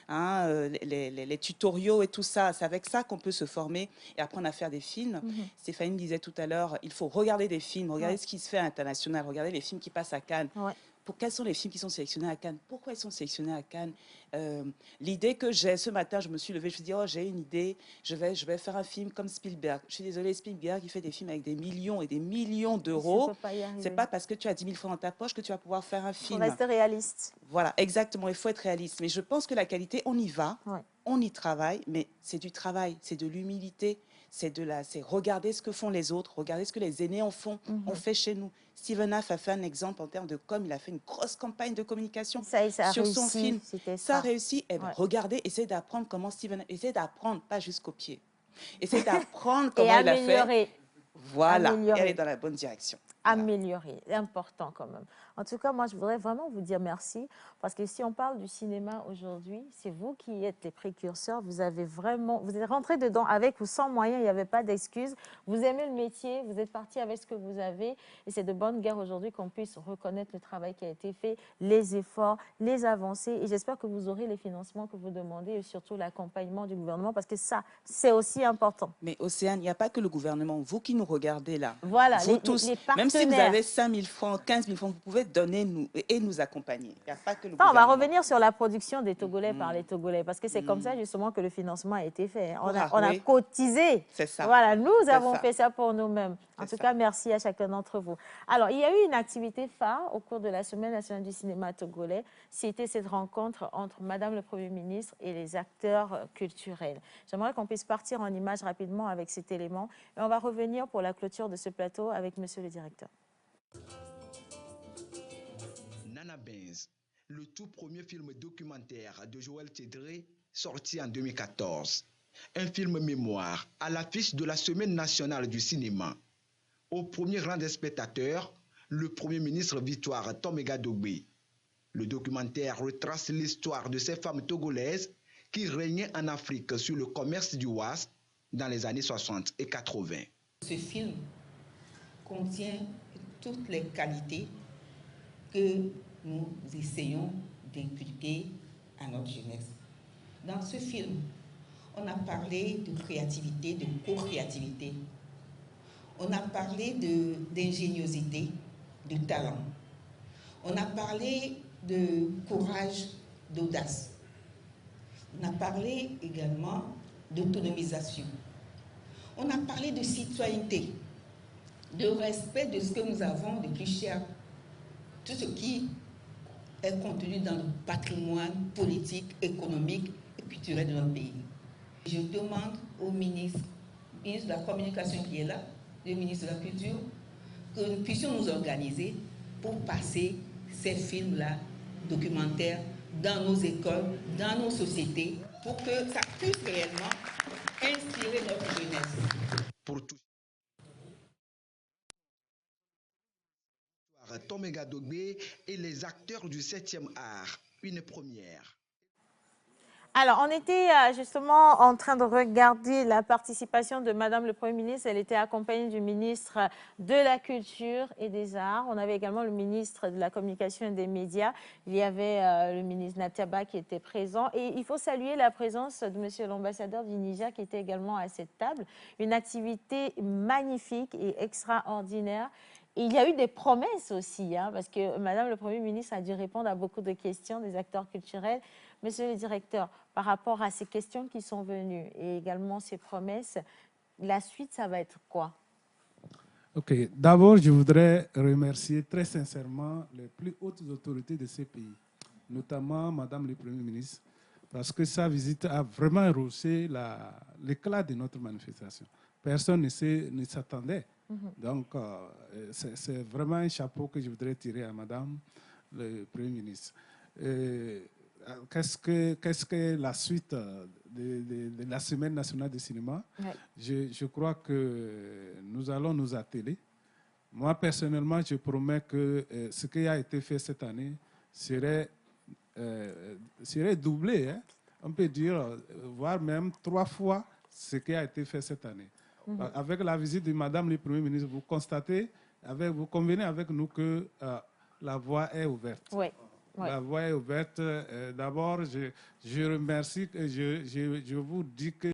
les tutoriaux et tout ça. C'est avec ça qu'on peut se former et apprendre à faire des films. Stéphanie disait tout à l'heure, il faut regarder des films, regarder ce qui se fait à l'international, regarder les films qui passent à Cannes. Quels sont les films qui sont sélectionnés à Cannes? Pourquoi ils sont sélectionnés à Cannes? L'idée que j'ai, ce matin, je me suis levée, je me suis dit, oh, j'ai une idée, je vais faire un film comme Spielberg. Je suis désolée, Spielberg, il fait des films avec des millions et des millions d'euros. C'est pas parce que tu as 10 000 francs dans ta poche que tu vas pouvoir faire un film. Il faut rester réaliste. Voilà, exactement, il faut être réaliste. Mais je pense que la qualité, on y va, on y travaille, mais c'est du travail, c'est de l'humilité. C'est regarder ce que font les autres, regarder ce que les aînés en font, on fait chez nous. Steven Hoff a fait un exemple en termes de com, il a fait une grosse campagne de communication sur son film. Ça a réussi. Eh ben, regardez, essayez d'apprendre comment Steven, essayez d'apprendre, pas juste copier. Essayez d'apprendre comment il a fait. Voilà, et aller dans la bonne direction. Améliorer, c'est important quand même. En tout cas, moi, je voudrais vraiment vous dire merci, parce que si on parle du cinéma aujourd'hui, c'est vous qui êtes les précurseurs. Vous êtes rentré dedans avec ou sans moyens, il n'y avait pas d'excuses. Vous aimez le métier, vous êtes parti avec ce que vous avez, et c'est de bonne guerre aujourd'hui qu'on puisse reconnaître le travail qui a été fait, les efforts, les avancées, et j'espère que vous aurez les financements que vous demandez, et surtout l'accompagnement du gouvernement, parce que ça, c'est aussi important. Mais Océane, il n'y a pas que le gouvernement, vous qui nous regardez là, voilà, vous tous, les partenaires. même si vous avez 5 000 francs, 15 000 francs, vous pouvez donner et nous accompagner. Il n'y a pas que le on gouvernement. va revenir sur la production des Togolais par les Togolais, parce que c'est comme ça justement que le financement a été fait. On a cotisé. C'est ça. Voilà, nous avons fait ça pour nous-mêmes. En tout cas, merci à chacun d'entre vous. Alors, il y a eu une activité phare au cours de la Semaine nationale du cinéma togolais. C'était cette rencontre entre Madame le Premier ministre et les acteurs culturels. J'aimerais qu'on puisse partir en image rapidement avec cet élément. Et on va revenir pour la clôture de ce plateau avec Monsieur le directeur. Nana Benz, le tout premier film documentaire de Joël Tédré, sorti en 2014. Un film mémoire à l'affiche de la Semaine nationale du cinéma. Au premier rang des spectateurs, le Premier ministre Victoire Tomega Dogbe. Le documentaire retrace l'histoire de ces femmes togolaises qui régnaient en Afrique sur le commerce du was dans les années 60 et 80. Ce film contient toutes les qualités que nous essayons d'inculquer à notre jeunesse. Dans ce film, on a parlé de créativité, de co-créativité. On a parlé d'ingéniosité, de talent. On a parlé de courage, d'audace. On a parlé également d'autonomisation. On a parlé de citoyenneté, de respect de ce que nous avons de plus cher, tout ce qui est contenu dans le patrimoine politique, économique et culturel de notre pays. Je demande au ministre de la Communication qui est là, le ministre de la Culture, que nous puissions nous organiser pour passer ces films-là, documentaires, dans nos écoles, dans nos sociétés, pour que ça puisse réellement inspirer notre jeunesse. Pour tout. Tomega Dogbe et les acteurs du 7e art, une première. Alors, on était justement en train de regarder la participation de Madame le Premier ministre. Elle était accompagnée du ministre de la Culture et des Arts. On avait également le ministre de la Communication et des Médias. Il y avait le ministre Natiaba qui était présent. Et il faut saluer la présence de Monsieur l'ambassadeur du Niger qui était également à cette table. Une activité magnifique et extraordinaire. Et il y a eu des promesses aussi, hein, parce que Madame le Premier ministre a dû répondre à beaucoup de questions des acteurs culturels. Monsieur le directeur, par rapport à ces questions qui sont venues et également ces promesses, la suite, ça va être quoi? Ok, d'abord, je voudrais remercier très sincèrement les plus hautes autorités de ces pays, notamment Madame le Premier ministre, parce que sa visite a vraiment rehaussé l'éclat de notre manifestation. Personne ne s'attendait. Donc, c'est vraiment un chapeau que je voudrais tirer à Madame le Premier ministre. Qu'est-ce que la suite de la Semaine nationale du cinéma? Je crois que nous allons nous atteler. Moi, personnellement, je promets que ce qui a été fait cette année serait doublé, hein? On peut dire, voire même 3 fois ce qui a été fait cette année. Avec la visite de Madame le Premier ministre, vous constatez, vous convenez avec nous que la voie est ouverte. Oui. La voie est ouverte. D'abord, je remercie, je vous dis que...